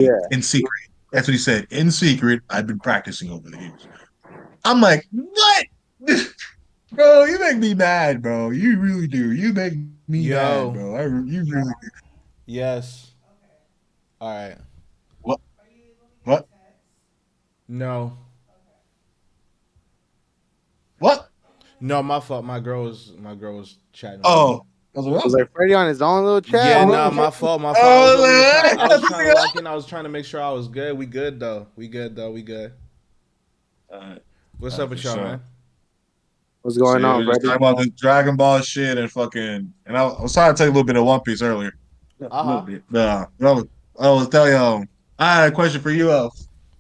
Yeah. in secret. That's what he said. In secret, I've been practicing over the years. I'm like, what? Bro, you make me mad, bro. You really do. You make me mad, Yo, bro. You really do. yes. All right. What? What? What? No, my fault. My girl was chatting with me. Oh, that's what I Was was like. like Freddie on his own little chat, Yeah, bro? nah, my fault. My fault. I was over here trying. Oh, I was trying to lock in. I was trying to make sure I was good. We good though. We good though. We good. What's up for with y'all, sure. man? What's going Shit, on, we're just Freddie? talking about the Dragon Ball shit and fucking. And I was trying to tell you a little bit of One Piece earlier. A Uh little huh. bit. I was telling you, I had a question for you.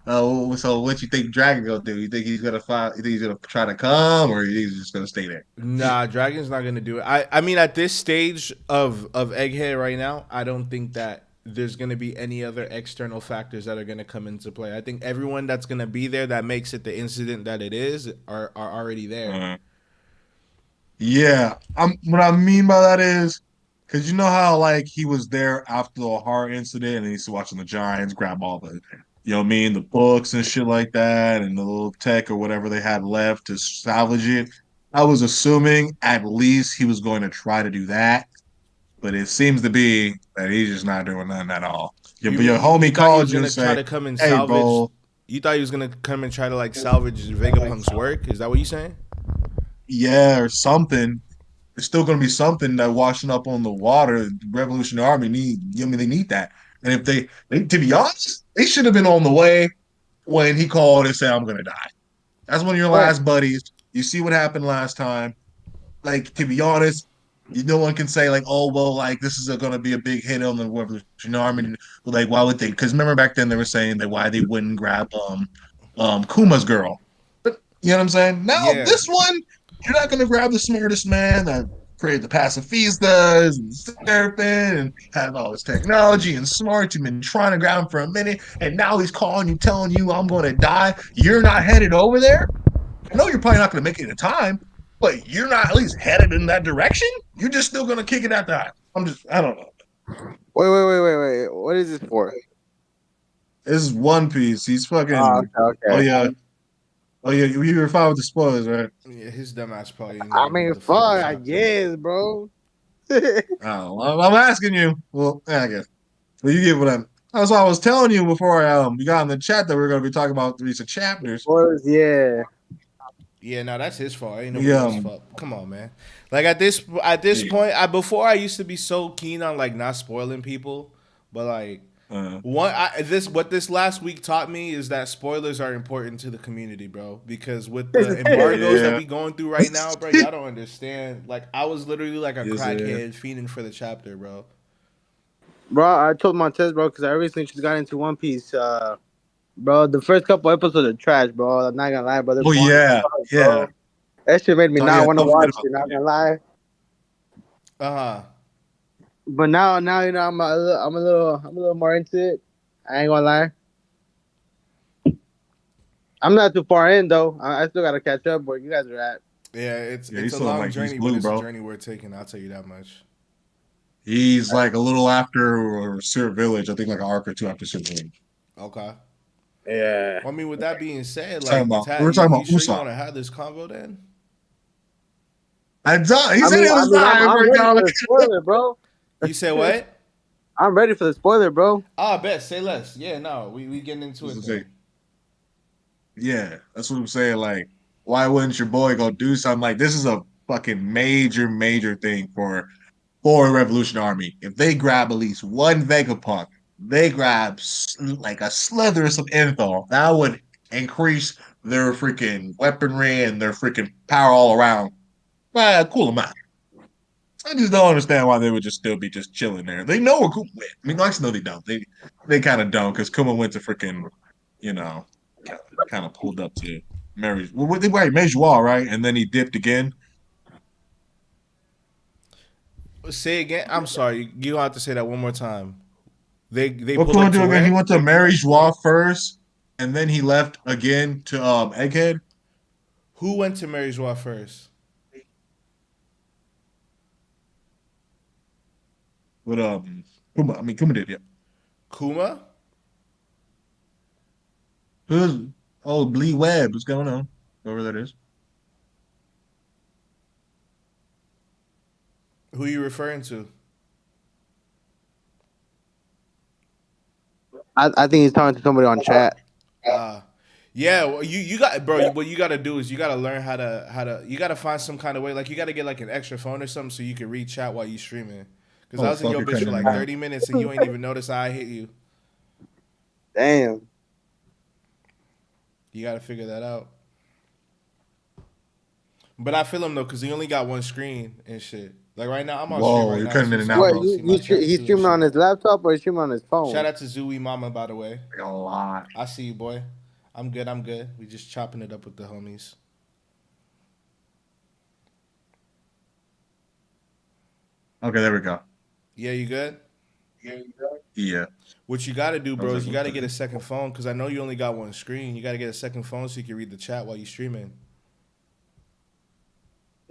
So what you think Dragon gonna do? You think he's gonna find? You think he's gonna try to come, or you think he's just gonna stay there? Nah, Dragon's not gonna do it. I mean, at this stage of Egghead right now, I don't think that there's gonna be any other external factors that are gonna come into play. I think everyone that's gonna be there that makes it the incident that it is are already there. Uh, yeah, what I mean by that is because you know how like he was there after the horror incident and he's watching the Giants grab all the, you know what I mean, the books and shit like that and the little tech or whatever they had left to salvage it. I was assuming at least he was going to try to do that, but it seems to be that he's just not doing nothing at all. You But your mean you homie thought he was called you and gonna try say, to come and "Hey, salvage? bro, You thought he was gonna come and try to like salvage Vegapunk's work? Is that what you saying? yeah," or something. It's still going to be something that washing up on the water. The Revolutionary Army need. I mean, they need that. And if they, to be honest, they should have been on the way when he called and said, "I'm going to die." That's one of your Right. last buddies. You see what happened last time. Like to be honest, no one can say like, "Oh well, like this is going to be a big hit on the Revolutionary Army." Like, why would they? Because remember back then they were saying that why they wouldn't grab Kuma's girl. You know what I'm saying? Now Yeah, this one, you're not going to grab the smartest man that created the pacifistas and Seraphim and had all this technology and smart. You've been trying to grab him for a minute, and now he's calling you, telling you, "I'm going to die." You're not headed over there. I know you're probably not going to make it in time, but you're not at least headed in that direction. You're just still going to kick it at that. I don't know. Wait. What is this for? This is One Piece. He's Oh, fucking. okay, Oh okay. yeah. Oh yeah. You were fine with the spoilers, right? yeah. His dumbass probably didn't I even mean, read the fucking fuck, I chapter. guess, bro. Bro, Oh, well, I'm asking you. Well, yeah, I guess. Well, you get what I'm. That's what I was telling you before we got in the chat that we are going to be talking about the recent chapters. yeah. Yeah, no, that's his fault. Ain't nobody Yeah, else's fault. Come on, man. Like at this yeah, point, before I used to be so keen on like not spoiling people, but like uh, what this last week taught me is that spoilers are important to the community, bro. Because with the embargoes that yeah. we going through right now, bro, y'all don't understand. Like I was literally like a Yes, yeah. crackhead fiending for the chapter, bro. Bro, I told Montez, bro, because I recently just got into One Piece. Bro, the first couple episodes are trash, bro. I'm not gonna lie, bro. They're Oh boring as yeah, fuck, yeah. bro. That shit made me not Yeah, want to don't forget watch about it. that. Not Yeah. gonna lie. Uh huh. But now I'm a little more into it. I ain't gonna lie. I'm not too far in though. I still gotta catch up where you guys are at. Yeah, it's Yeah, it's he's a still in long like East journey, but Blue, it's a bro. journey worth taking. I'll tell you that much. He's like a little after Syrup Village. I think like an arc or two after Syrup Village. Okay. Yeah. Well, I mean, with that being said, Talking like, about we Tat, were you, talking you about sure you Usopp. want to have this convo then? He I said mean, it I was mean, I'm time I'm for ready y'all. for the spoiler, bro. You said what? I'm ready for the spoiler, bro. Ah, bet. Say less. Yeah, no, we getting into it then. Yeah, that's what I'm saying. Like, why wouldn't your boy go do something like this? Is a fucking major thing for Revolution Army. If they grab at least one Vegapunk, they grab like a slither of some info. That would increase their freaking weaponry and their freaking power all around by a cool amount. I just don't understand why they would just still be just chilling there. They know where Kuma went. I mean, actually, no, they don't. They kind of don't because Kuma went to freaking, you know, kind of pulled up to Mary. Well, they right, Mejual, right? And then he dipped again. Say again. I'm sorry. You gonna have to say that one more time. They What pulled Kuma up do to again? He where? went to Mejual first, and then he left again to Egghead. Who went to Mary's Joie first? With Kuma. I mean, Kuma did, yeah. Kuma. Who's Lee Webb? What's going on? Whoever that is. Who are you referring to? I think he's talking to somebody on chat. Yeah, well, you got, bro. What you got to do is you got to learn how to. You got to find some kind of way. Like you got to get like an extra phone or something so you can read chat while you streaming. Because I was in your bitch for like 30 minutes and you ain't even notice I hit you. Damn. You got to figure that out. But I feel him though, because he only got one screen and shit. Like right now, I'm on stream right you're now. cutting in and out. What, he's streaming on his laptop or he's streaming on his phone? Shout out to Zooey Mama, by the way. A lot. I see you, boy. I'm good. We just chopping it up with the homies. Okay, there we go. Yeah, you good? Yeah. What you got to do, bro, is you got to get a second phone because I know you only got one screen. You got to get a second phone so you can read the chat while you streaming.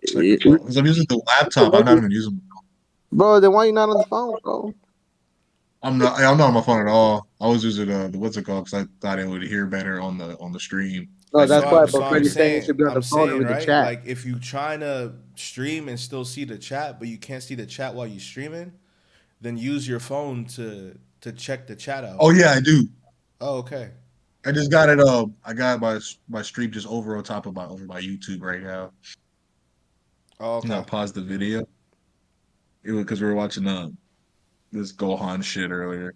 Because I'm using the laptop. I'm not even using my phone. Bro, then why you not on the phone, bro? I'm not on my phone at all. I was using the what's it called? Because I thought it would hear better on the stream. No, that's why. So But Freddie's saying you should be on the phone and read right? the chat. Like if you trying to stream and still see the chat, but you can't see the chat while you streaming, then use your phone to check the chat out. Oh yeah, I do. Oh, okay. I just got it. I got my stream just over on top of my YouTube right now. Oh, okay. I paused the video. It was because we were watching this Gohan shit earlier.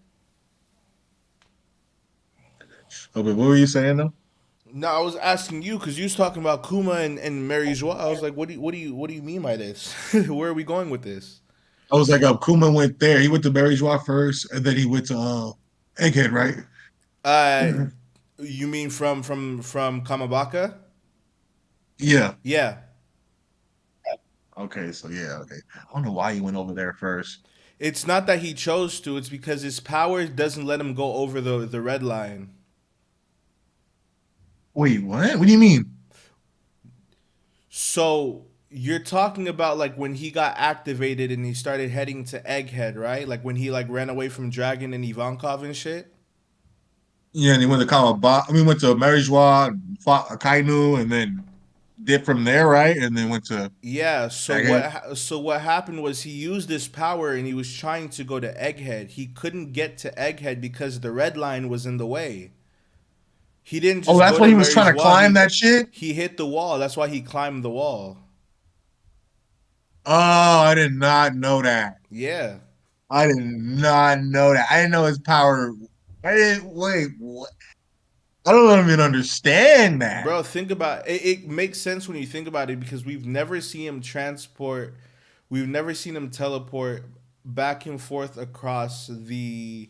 Oh, but what were you saying though? No, I was asking you because you was talking about Kuma and Mary Joie. I was like, what do you mean by this? Where are we going with this? I was like, Kuma went there. He went to Mary Joie first, and then he went to Egghead, right? You mean from Kamabaka? Yeah. Yeah. Okay, so yeah, okay. I don't know why he went over there first. It's not that he chose to. It's because his power doesn't let him go over the red line. Wait, what? What do you mean? So you're talking about like when he got activated and he started heading to Egghead, right? Like when he like ran away from Dragon and Ivankov and shit. Yeah, and he went to Kamabaka. I mean, went to Mary Joie, fought Akainu, and then did from there, right? And then went to So what happened was he used this power and he was trying to go to Egghead. He couldn't get to Egghead because the red line was in the way. He didn't just that's why he was trying to climb that shit? He hit the wall. That's why he climbed the wall. Oh, I did not know that. Yeah. I did not know that. I didn't know his power. Wait, what? I don't even understand that. Bro, think about it. It makes sense when you think about it because we've never seen him transport. We've never seen him teleport back and forth across the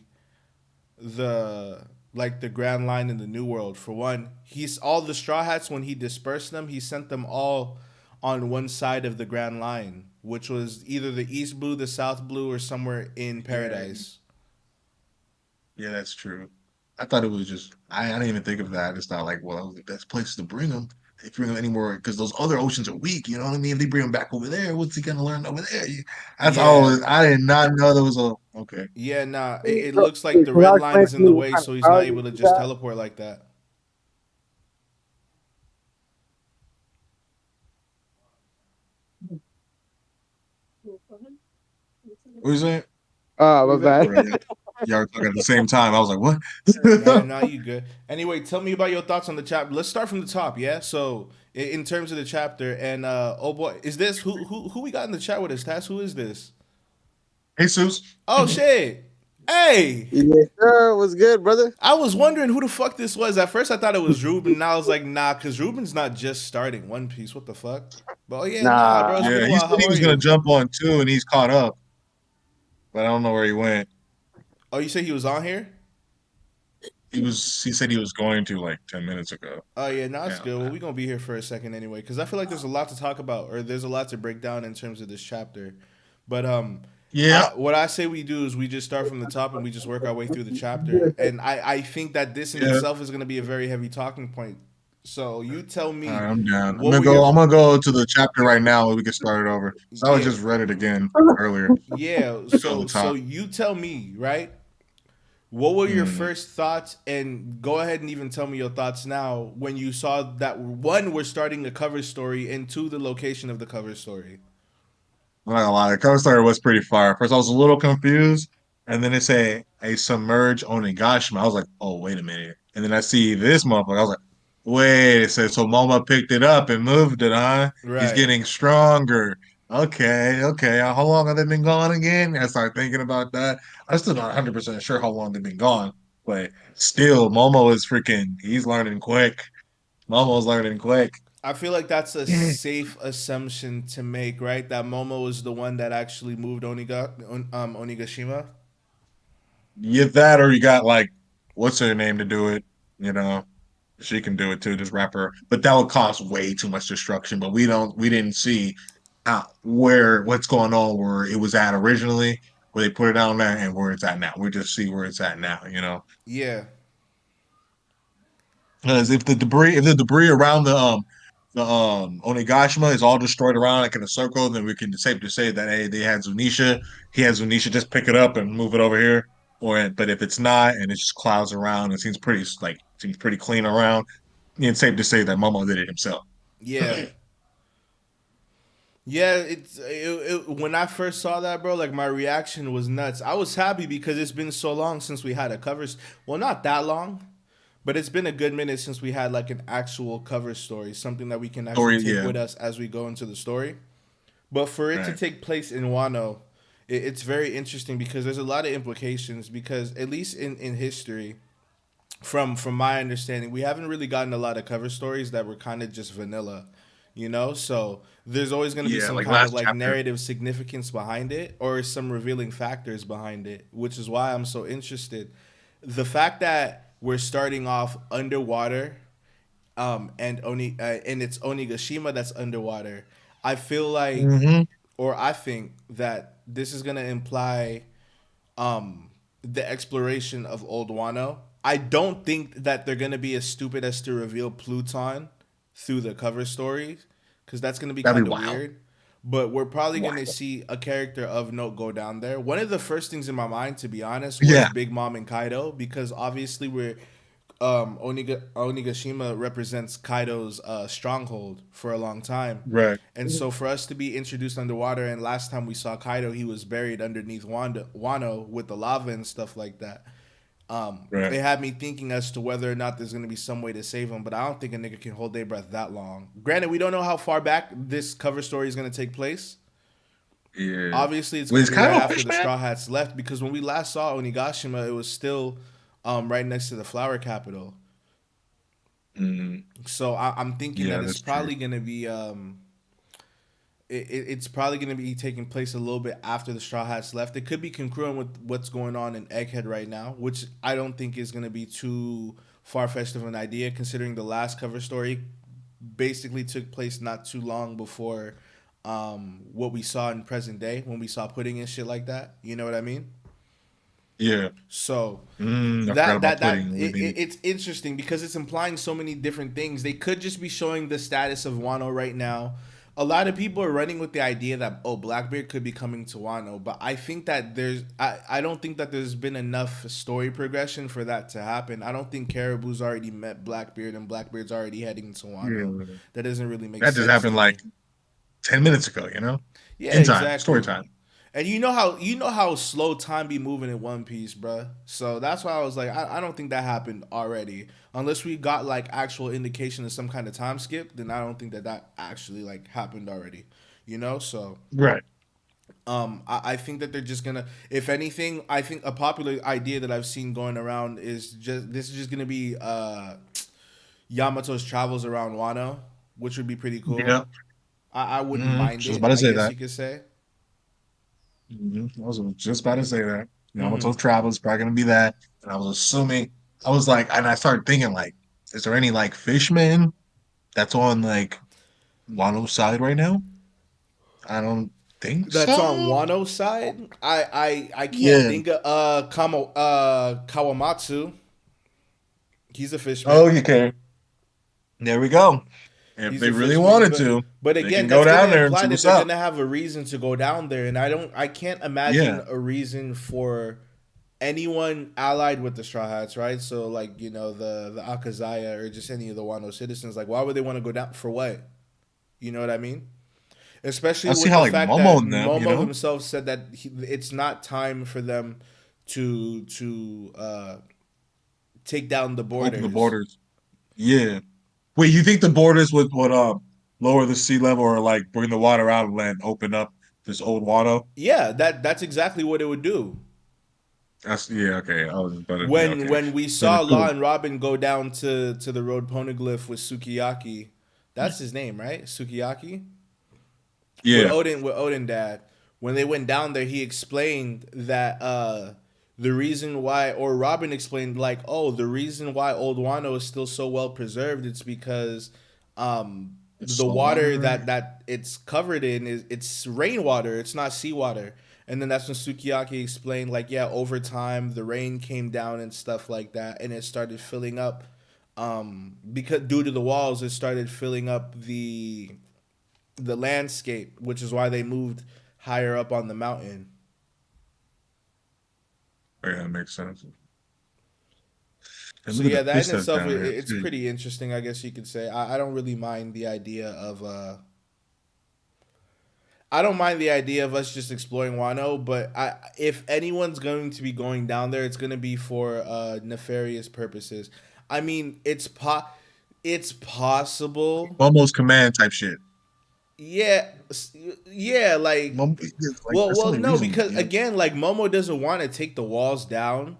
Grand Line in the New World. For one, he's all the Straw Hats when he dispersed them, he sent them all on one side of the Grand Line, which was either the East Blue, the South Blue, or somewhere in Paradise. Yeah, that's true. I thought it was just I didn't even think of that. I just thought like, well, the best place to bring them. If you bring them anymore, because those other oceans are weak. You know what I mean? If they bring him back over there, what's he gonna learn over there? That's all. I did not know there was a okay. Yeah, nah. It looks like the red line is in the way, so he's not able to just teleport like that. What was that? My bad. Y'all were talking at the same time. I was like, what? No, you good. Anyway, tell me about your thoughts on the chapter. Let's start from the top, yeah? So, in terms of the chapter, and oh boy, is this who we got in the chat with us? Taz, who is this? Jesus. Oh shit. Hey. Yes, sir. What's good, brother? I was wondering who the fuck this was. At first I thought it was Ruben. Now I was like, nah, because Ruben's not just starting One Piece. What the fuck? But oh yeah, nah bro. Yeah, he said he was gonna jump on 2 and he's caught up. But I don't know where he went. Oh, you said he was on here? He said he was going to like 10 minutes ago. Oh yeah, no, it's good. Well, we're gonna be here for a second anyway, because I feel like there's a lot to talk about, or there's a lot to break down in terms of this chapter. But what I say we do is we just start from the top and we just work our way through the chapter. And I think that this in itself is gonna be a very heavy talking point. So you tell me. All right, I'm down. I'm gonna go to the chapter right now and we can start it over. So I just read it again earlier. Yeah. So you tell me, right? What were your first thoughts? And go ahead and even tell me your thoughts now when you saw that one, we're starting a cover story, and two, the location of the cover story. I'm not gonna lie, the cover story was pretty fire. First, I was a little confused, and then they say a submerged Onigashima. I was like, oh, wait a minute. And then I see this motherfucker. I was like, wait. It says so. Momo picked it up and moved it, huh? He's Right. getting stronger. Okay, okay. How long have they been gone again? I started thinking about that. I'm still not 100% sure how long they've been gone, but still, Momo is freaking. He's learning quick. Momo's learning quick. I feel like that's a safe assumption to make, right? That Momo is the one that actually moved Onigashima. Get that, or you got like, what's her name to do it? You know, she can do it too. Just wrap her, but that would cause way too much destruction. But we didn't see how what's going on where it was at originally, where they put it down there, and where it's at now. We just see where it's at now. Yeah. Because if the debris around the Onigashima is all destroyed around like in a circle, then we can safe to say that hey, they had Zunisha. He had Zunisha just pick it up and move it over here. But if it's not and it's just clouds around, it seems pretty clean around. It's safe to say that Momo did it himself. Yeah. Yeah, when I first saw that, bro, like my reaction was nuts. I was happy because it's been so long since we had a covers. Well, not that long, but it's been a good minute since we had like an actual cover story, something that we can actually Story, take yeah. with us as we go into the story. But for it to Right. take place in Wano, it's very interesting because there's a lot of implications. Because at least in history, from my understanding, we haven't really gotten a lot of cover stories that were kind of just vanilla, you know. So there's always going to be Yeah, some like kind of last like chapter. narrative significance behind it, or some revealing factors behind it, which is why I'm so interested. The fact that we're starting off underwater, and it's Onigashima that's underwater. I feel like, Mm-hmm. or I think that this is gonna imply the exploration of Old Wano. I don't think that they're gonna be as stupid as to reveal Pluton through the cover stories, because that's gonna be That'd kind be of wild. weird. But we're probably gonna Wild. see a character of note go down there. One of the first things in my mind, to be honest, was Yeah. Big Mom and Kaido, because obviously we're Onigashima represents Kaido's stronghold for a long time. Right. And so for us to be introduced underwater, and last time we saw Kaido, he was buried underneath Wano with the lava and stuff like that. Right. It had me thinking as to whether or not there's going to be some way to save him, but I don't think a nigga can hold their breath that long. Granted, we don't know how far back this cover story is going to take place. Yeah. Obviously, it's Well, going it's to be kind right of a after fish the man. Straw Hats left, because when we last saw Onigashima, it was still right next to the flower capital. Mm, So I'm thinking yeah, that it's that's true. probably going to be it's probably going to be taking place a little bit after the Straw Hats left. It could be congruent with what's going on in Egghead right now, which I don't think is going to be too far fetched of an idea, considering the last cover story basically took place not too long before what we saw in present day when we saw pudding and shit like that. You know what I mean? Yeah. So I forgot about that pudding. We need it's interesting because it's implying so many different things. They could just be showing the status of Wano right now. A lot of people are running with the idea that Blackbeard could be coming to Wano, but I think that I don't think that there's been enough story progression for that to happen. I don't think Caribou's already met Blackbeard and Blackbeard's already heading to Wano. yeah. That doesn't really make That just sense happened to like me. 10 minutes ago. Yeah, In time, story exactly. time. And you know how slow time be moving in One Piece, bruh. So that's why I was like, I don't think that happened already. Unless we got like actual indication of some kind of time skip, then I don't think that that actually like happened already. You know, so Right. I think that they're just gonna, if anything, I think a popular idea that I've seen going around is just this is just gonna be Yamato's travels around Wano, which would be pretty cool. Yeah. I wouldn't mind Just it, about to I say guess that. you could say. I was just about to say that. Hmm. Yamato's travel is probably gonna be that. And I was assuming I was like, and I started thinking like, is there any like fishmen that's on like Wano's side right now? I don't think That's on so. Wano's side. I can't Yeah. think of Kawamatsu. He's a Oh, fishman. you can. There we go. If He's they a really fishman, wanted to, but they again, can go that's gonna down there and imply see that what's they're up. gonna have a reason to go down there, and I can't imagine Yeah. a reason for anyone allied with the Straw Hats, right? So like the Akazaya or just any of the Wano citizens, like why would they want to go down for what? You know what I mean? Especially I see with how the like fact Momo that and them, Momo himself said that it's not time for them to take down the open the borders. borders. Yeah. Wait, you think the borders would lower the sea level or like bring the water out of land, open up this old water? Yeah, that's exactly what it would do. That's yeah, okay. I was better. Yeah, When okay. when we Better saw Law cool. and Robin go down to the road poneglyph with Sukiyaki, that's his name, right? Sukiyaki. Yeah. With Odin dad, when they went down there, he explained that the reason why, or Robin explained like, oh, the reason why Old Wano is still so well preserved, it's because It's the salt water water. that it's covered in is it's rainwater, it's not seawater. And then that's when Sukiyaki explained like, yeah, over time the rain came down and stuff like that, and it started filling up because due to the walls, it started filling up the landscape, which is why they moved higher up on the mountain. Yeah, that makes sense. And So look at the yeah, that fish in that's itself down there it's too. pretty interesting, I guess you could say. I don't really mind the idea of I don't mind the idea of us just exploring Wano, but if anyone's going to be going down there, it's going to be for nefarious purposes. I mean, it's possible. Almost command type shit. Yeah, yeah, like Like that's the well, only no, reason. because Yeah. again, like Momo doesn't want to take the walls down.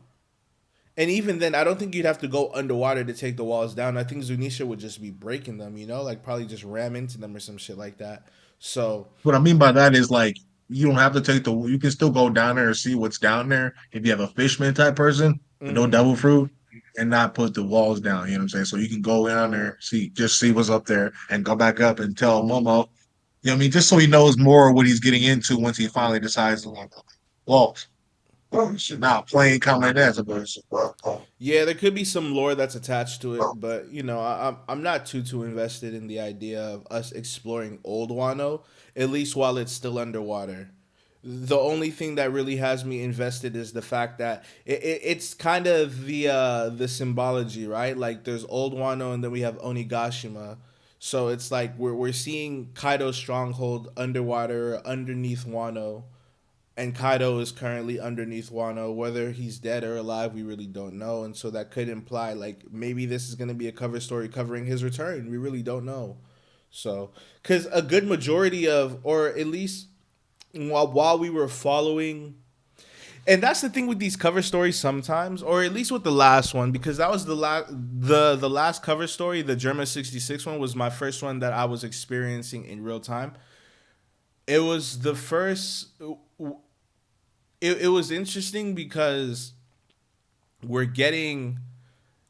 And even then, I don't think you'd have to go underwater to take the walls down. I think Zunisha would just be breaking them, like probably just ram into them or some shit like that. So, What I mean by that is like you don't have to take the. You can still go down there and see what's down there if you have a fishman type person with no mhm. devil fruit and not put the walls down. You know what I'm saying? So you can go down there, see what's up there, and go back up and tell Momo. You know what I mean? Just so he knows more what he's getting into once he finally decides to walk. Walks. Now playing comment as a person. Yeah, there could be some lore that's attached to it, but I'm not too invested in the idea of us exploring Old Wano, at least while it's still underwater. The only thing that really has me invested is the fact that it's kind of the symbology, right? Like there's Old Wano and then we have Onigashima. So it's like we're seeing Kaido's stronghold underwater underneath Wano, and Kaido is currently underneath Wano. Whether he's dead or alive, we really don't know. And so that could imply like maybe this is going to be a cover story covering his return. We really don't know. So, because a good majority of, or at least while we were following, and that's the thing with these cover stories sometimes, or at least with the last one, because that was the last cover story, the German 66 one was my first one that I was experiencing in real time. It was the first it was interesting because we're getting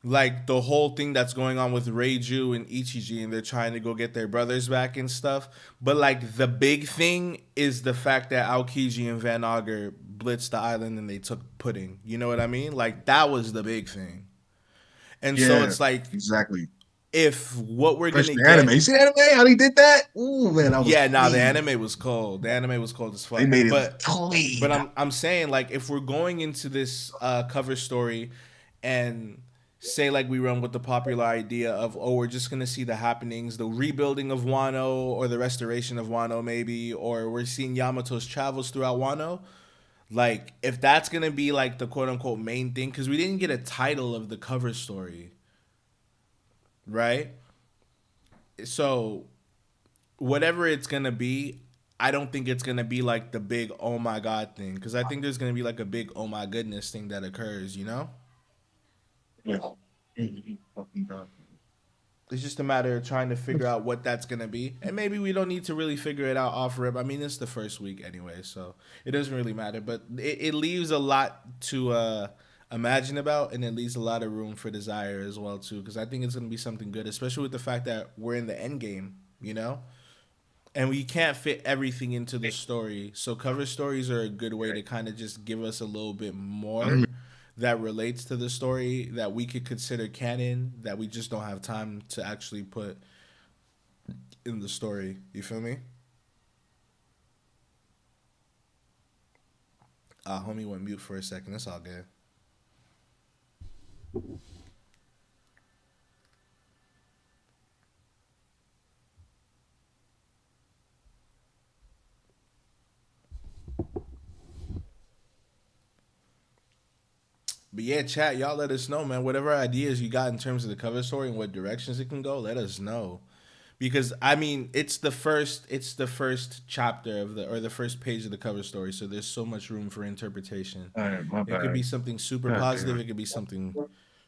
like the whole thing that's going on with Reiju and Ichiji, and they're trying to go get their brothers back and stuff. But like the big thing is the fact that Aokiji and Van Auger blitzed the island and they took Pudding. You know what I mean? Like that was the big thing. And so Yeah, it's like exactly. if what we're gonna Especially the anime. get, You see the anime? How they did that? Ooh man, that was yeah, nah, the clean. anime was cold. The anime was cold as They fuck. made it look But clean. I'm saying like if we're going into this cover story and say like we run with the popular idea of oh we're just gonna see the happenings, the rebuilding of Wano or the restoration of Wano maybe, or we're seeing Yamato's travels throughout Wano. Like if that's gonna be like the quote unquote main thing, because we didn't get a title of the cover story, right? So whatever it's gonna be, I don't think it's gonna be like the big oh my god thing, because I think there's gonna be like a big oh my goodness thing that occurs. Yeah. Fucking God. It's just a matter of trying to figure out what that's gonna be, and maybe we don't need to really figure it out off rip. I mean, it's the first week anyway, so it doesn't really matter. But it leaves a lot to imagine about, and it leaves a lot of room for desire as well too, because I think it's gonna be something good, especially with the fact that we're in the end game. And we can't fit everything into the story. So cover stories are a good way to kind of just give us a little bit more that relates to the story that we could consider canon that we just don't have time to actually put in the story. You feel me? Homie went mute for a second. That's all good. But yeah, chat, y'all let us know, man. Whatever ideas you got in terms of the cover story and what directions it can go, let us know. Because I mean, it's the first chapter of the or the first page of the cover story, so there's so much room for interpretation. All right, my It could bad. be something super God positive, damn. it could be something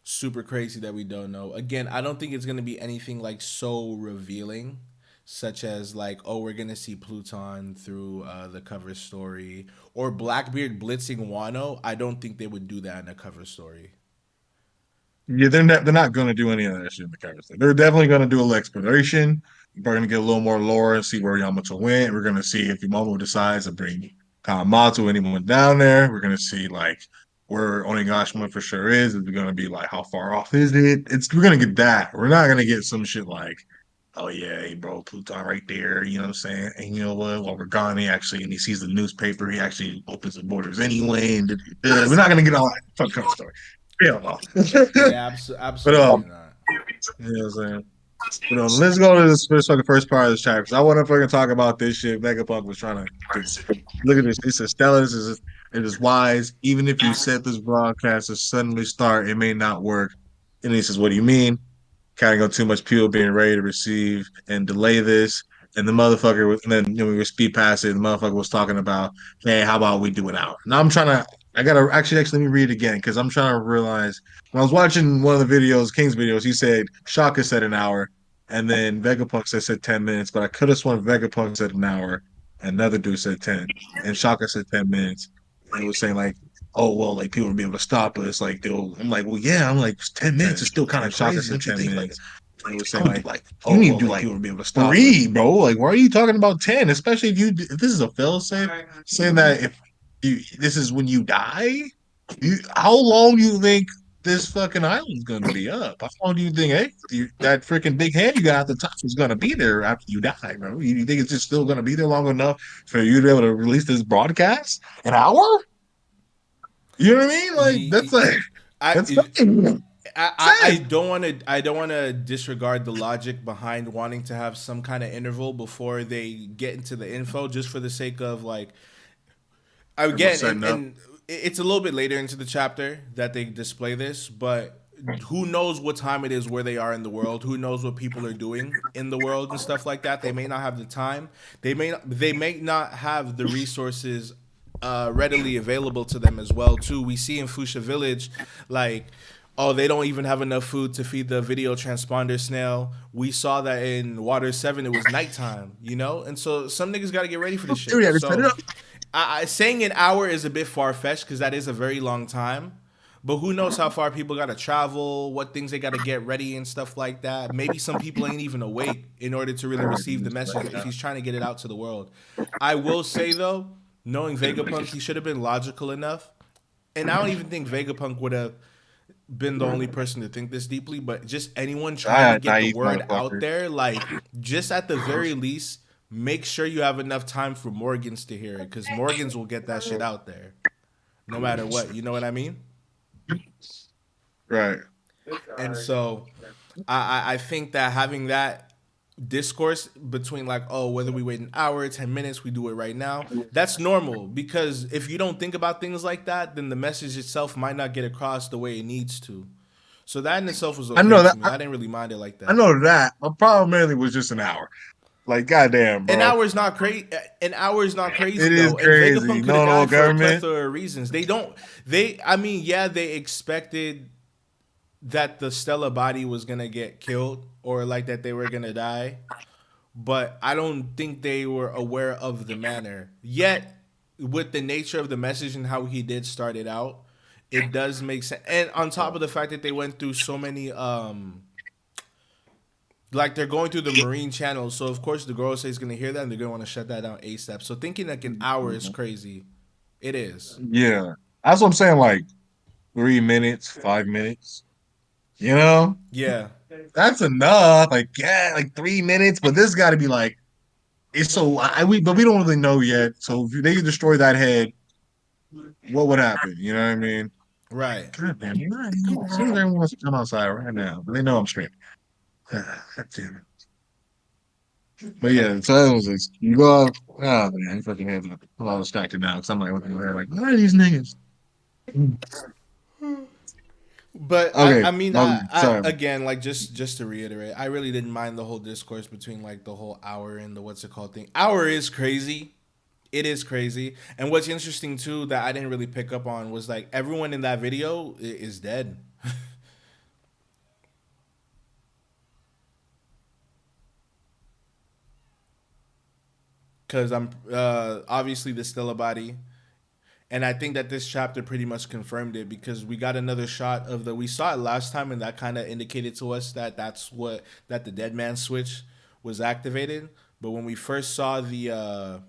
super crazy that we don't know. Again, I don't think it's gonna be anything like so revealing, such as like, oh, we're gonna see Pluton through the cover story or Blackbeard blitzing Wano. I don't think they would do that in a cover story. Yeah, they're not going to do any of that shit in the cover story. They're definitely going to do a little exploration. We're going to get a little more lore and see where Yamato went. We're going to see if Yamato decides to bring Kawamatsu, anyone down there. We're going to see like where Onigashima for sure is. It's going to be like how far off is it? We're going to get that. We're not going to get some shit like, oh yeah, hey bro, Pluton right there. You know what I'm saying? And you know what? While we're gone, and he sees the newspaper. He actually opens the borders anyway. And we're not going to get all that fucking story. Hell no. Yeah, But absolutely not. you know what I'm saying? But let's go to this fucking first part of this chapter because I want to fucking talk about this shit. Vegapunk was trying to look at this. He says, Stella, it is wise. Even if you set this broadcast to suddenly start, it may not work. And he says, what do you mean? Kind of go too much people being ready to receive and delay this. And the motherfucker was, and then we were speed past it. The motherfucker was talking about, hey, how about we do an hour? Now I'm trying to, I gotta actually let me read it again because I'm trying to realize when I was watching one of the videos, King's videos, he said Shaka said an hour, and then Vegapunk said 10 minutes, but I could have sworn Vegapunk said an hour, and another dude said 10, and Shaka said 10 minutes. And he was saying like, oh well, like people will be able to stop us. Like I'm like, well, yeah. I'm like, 10 minutes is still kind of crazy. Don't you think? Like, he was saying like, you need to do like people will be able to stop three, bro. Like, why are you talking about 10? Especially if this is a fail safe, saying that if this is when you die, how long do you think this fucking island's gonna be up? How long do you think, hey, that freaking big hand you got at the top is gonna be there after you die, bro? You think it's just still gonna be there long enough for you to be able to release this broadcast? An hour? You know what I mean? Like that's like I, that's fucking I insane. don't want to disregard the logic behind wanting to have some kind of interval before they get into the info, just for the sake of like, Everyone's again, setting up. and it's a little bit later into the chapter that they display this, but who knows what time it is where they are in the world? Who knows what people are doing in the world and stuff like that? They may not have the time. They may not have the resources readily available to them as well too. We see in Fuchsia Village, like, oh, they don't even have enough food to feed the video transponder snail. We saw that in Water 7, it was nighttime, you know? And so some niggas got to get ready for this Dude, shit. yeah, just set it So up. saying an hour is a bit far fetched because that is a very long time. But who knows how far people got to travel, what things they got to get ready and stuff like that. Maybe some people ain't even awake in order to really receive the message if he's trying to get it out to the world. I will say, though, knowing Vegapunk, he should have been logical enough. And I don't even think Vegapunk would have been the only person to think this deeply, but just anyone trying to get the Naive word out motherfucker. there, like, just at the very least, make sure you have enough time for Morgans to hear it, because Morgans will get that shit out there no matter what. You know what I mean? Right. And so I think that having that discourse between like, oh, whether we wait an hour, 10 minutes, we do it right now, that's normal, because if you don't think about things like that, then the message itself might not get across the way it needs to. So that in itself was I okay know that to me. I didn't really mind it like I that. know that. My problem mainly was just an hour. Like, goddamn, An bro. hour is not crazy. An hour is not crazy It is though. And crazy. Vegapunk could have No, no died for a government. plethora of reasons. They don't. They. I mean, yeah, they expected that the Stella body was gonna get killed or like that they were gonna die, but I don't think they were aware of the manner. Yet, with the nature of the message and how he did start it out, it does make sense. And on top of the fact that they went through so many like they're going through the marine channel, so of course the girl is gonna hear that and they're gonna want to shut that down ASAP. So thinking like an hour is crazy. It is. Yeah. That's what I'm saying. Like 3 minutes, 5 minutes. You know? Yeah. That's enough. Like, yeah, like 3 minutes. But this gotta be like it's so but we don't really know yet. So if they destroy that head, what would happen? You know what I mean? Right. God damn it. Everyone wants to come outside right now. But they know I'm streaming. God damn it. But yeah, so it was just, you go up, oh man, fucking head I'm all distracted now because I'm like looking around like, what are these niggas? But Okay, I mean, I sorry. again, like just to reiterate, I really didn't mind the whole discourse between like the whole hour and the what's it called thing. Hour is crazy. It is crazy. And what's interesting too that I didn't really pick up on was like everyone in that video is dead. Because I'm obviously the Stella body. And I think that this chapter pretty much confirmed it because we got another shot of the. We saw it last time, and that kind of indicated to us that that the dead man switch was activated. But when we first saw the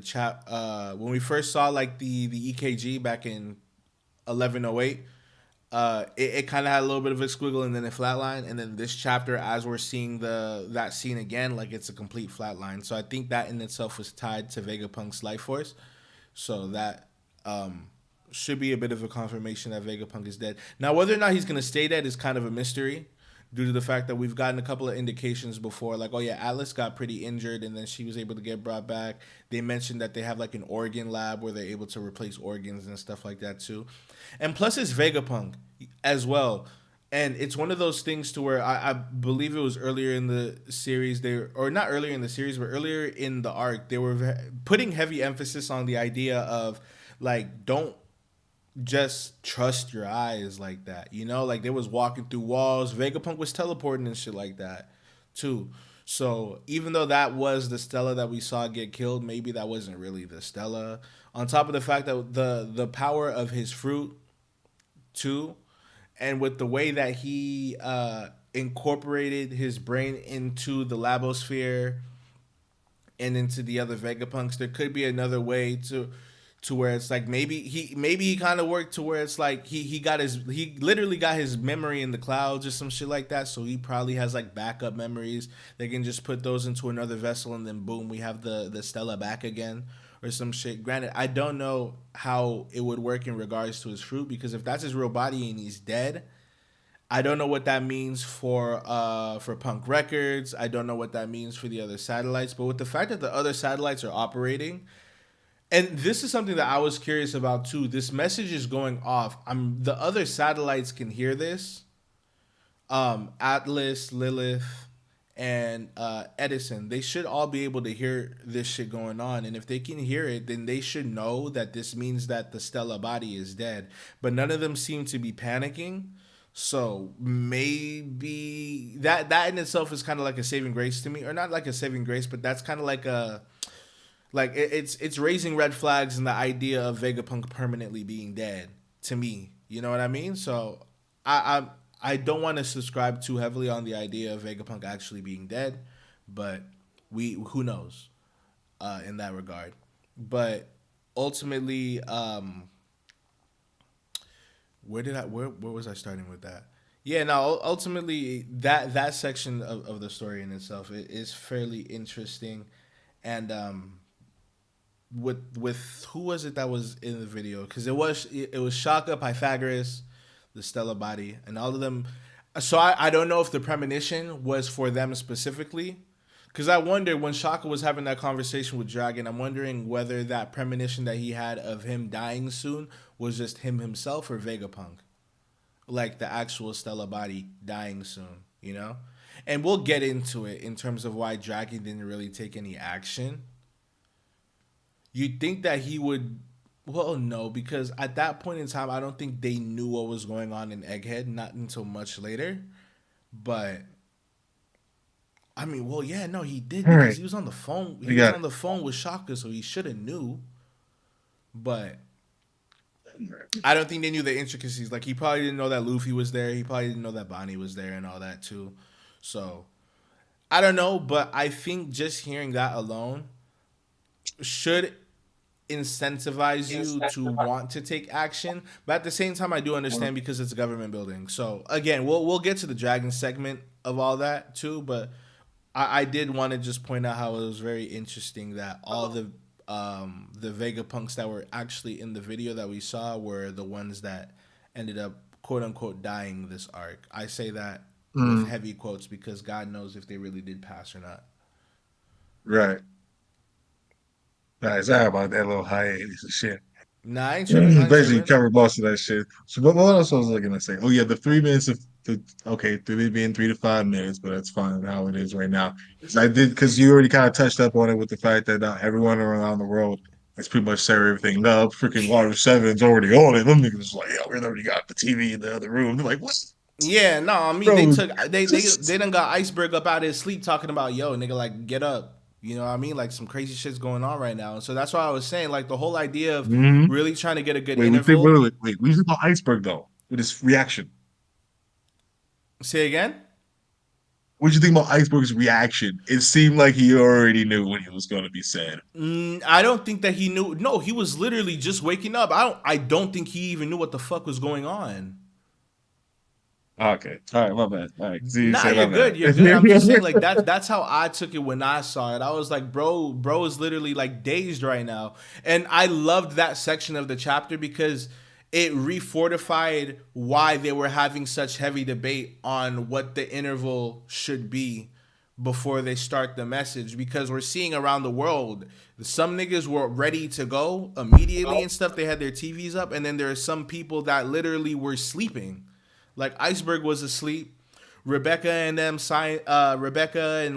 chat when we first saw like the EKG back in 1108, it kind of had a little bit of a squiggle and then a flatline, and then this chapter, as we're seeing that scene again, like it's a complete flatline. So I think that in itself was tied to Vegapunk's life force. So that should be a bit of a confirmation that Vegapunk is dead. Now, whether or not he's gonna stay dead is kind of a mystery, due to the fact that we've gotten a couple of indications before, like, oh yeah, Atlas got pretty injured and then she was able to get brought back. They mentioned that they have like an organ lab where they're able to replace organs and stuff like that too. And plus it's Vegapunk as well. And it's one of those things to where I believe it was earlier in the series, or not earlier in the series, but earlier in the arc, they were putting heavy emphasis on the idea of like, don't just trust your eyes like that. You know, like they was walking through walls. Vegapunk was teleporting and shit like that too. So even though that was the Stella that we saw get killed, maybe that wasn't really the Stella. On top of the fact that the power of his fruit too, and with the way that he incorporated his brain into the Labosphere and into the other Vegapunks, there could be another way to where it's like maybe he kind of worked to where it's like he literally got his memory in the clouds or some shit like that, so he probably has like backup memories. They can just put those into another vessel and then boom, we have the Stella back again or some shit. Granted, I don't know how it would work in regards to his fruit, because if that's his real body and he's dead, I don't know what that means for Punk Records. I don't know what that means for the other satellites. But with the fact that the other satellites are operating, and this is something that I was curious about too. This message is going off. The other satellites can hear this. Atlas, Lilith, and Edison. They should all be able to hear this shit going on. And if they can hear it, then they should know that this means that the Stella body is dead. But none of them seem to be panicking. So maybe that in itself is kind of like a saving grace to me, or not like a saving grace, but that's kind of like a it's raising red flags in the idea of Vegapunk permanently being dead to me. You know what I mean? So I don't want to subscribe too heavily on the idea of Vegapunk actually being dead, but who knows in that regard. But ultimately, where was I starting with that? Yeah, now ultimately that section of the story in itself is fairly interesting, and with who was it that was in the video? Because it was Shaka, Pythagoras, the Stella body, and all of them. So I don't know if the premonition was for them specifically, because I wonder when Shaka was having that conversation with Dragon, I'm wondering whether that premonition that he had of him dying soon was just him himself or Vegapunk, like the actual Stella body dying soon, you know. And we'll get into it in terms of why Dragon didn't really take any action. You'd think that he would. Well, no, because at that point in time, I don't think they knew what was going on in Egghead, not until much later. But I mean, well, yeah, no, he did, All because right, he was on the phone. we He was got on the phone with Shaka, so he should have knew. But I don't think they knew the intricacies. Like, he probably didn't know that Luffy was there. He probably didn't know that Bonnie was there and all that too. So I don't know, but I think just hearing that alone should incentivize you to want to take action. But at the same time, I do understand because it's a government building. So again, we'll get to the dragon segment of all that too. But I did want to just point out how it was very interesting that the Vegapunks that were actually in the video that we saw were the ones that ended up quote unquote dying this arc. I say that with heavy quotes because God knows if they really did pass or not. Right. Sorry about that little hiatus and shit. Nah, I ain't tripping. I ain't Basically tripping. covered most of that shit. So, but what else was I gonna say? Oh yeah, the 3 minutes of three being 3 to 5 minutes, but that's fine how it is right now. So I did because you already kind of touched up on it with the fact that everyone around the world has pretty much set everything up. Freaking Water 7's already on it. Them niggas like, yeah, we already got the TV in the other room. They're like, what? Yeah, no, I mean Bro, they done got Iceberg up out of his sleep talking about yo nigga like get up. You know what I mean? Like some crazy shit's going on right now. So that's why I was saying like the whole idea of really trying to get a good interval. Wait, we think about Iceberg though with his reaction. Say again? What do you think about Iceberg's reaction? It seemed like he already knew when he was going to be sad. I don't think that he knew. No, he was literally just waking up. I don't think he even knew what the fuck was going on. Okay. All right, my bad. All right. Nah, you're good. You're good. I'm just saying, like that's how I took it when I saw it. I was like, bro is literally like dazed right now. And I loved that section of the chapter because it refortified why they were having such heavy debate on what the interval should be before they start the message. Because we're seeing around the world, some niggas were ready to go immediately and stuff. They had their TVs up, and then there are some people that literally were sleeping. Like Iceberg was asleep. Rebecca and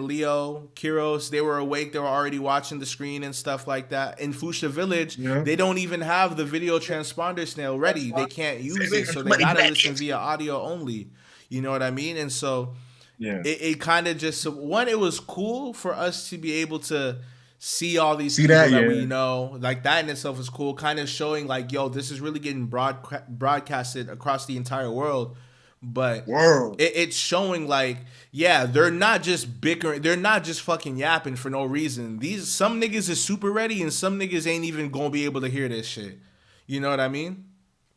Leo, Kiros, they were awake. They were already watching the screen and stuff like that. In Fuchsia Village, they don't even have the video transponder snail ready. They can't use it, so they gotta listen via audio only. You know what I mean? And so it kind of just one, it was cool for us to be able to see all these people that we know. Like that in itself is cool. Kind of showing like, yo, this is really getting broadcasted across the entire world. But it's showing like, yeah, they're not just bickering, they're not just fucking yapping for no reason. Some niggas is super ready and some niggas ain't even gonna be able to hear this shit. You know what I mean?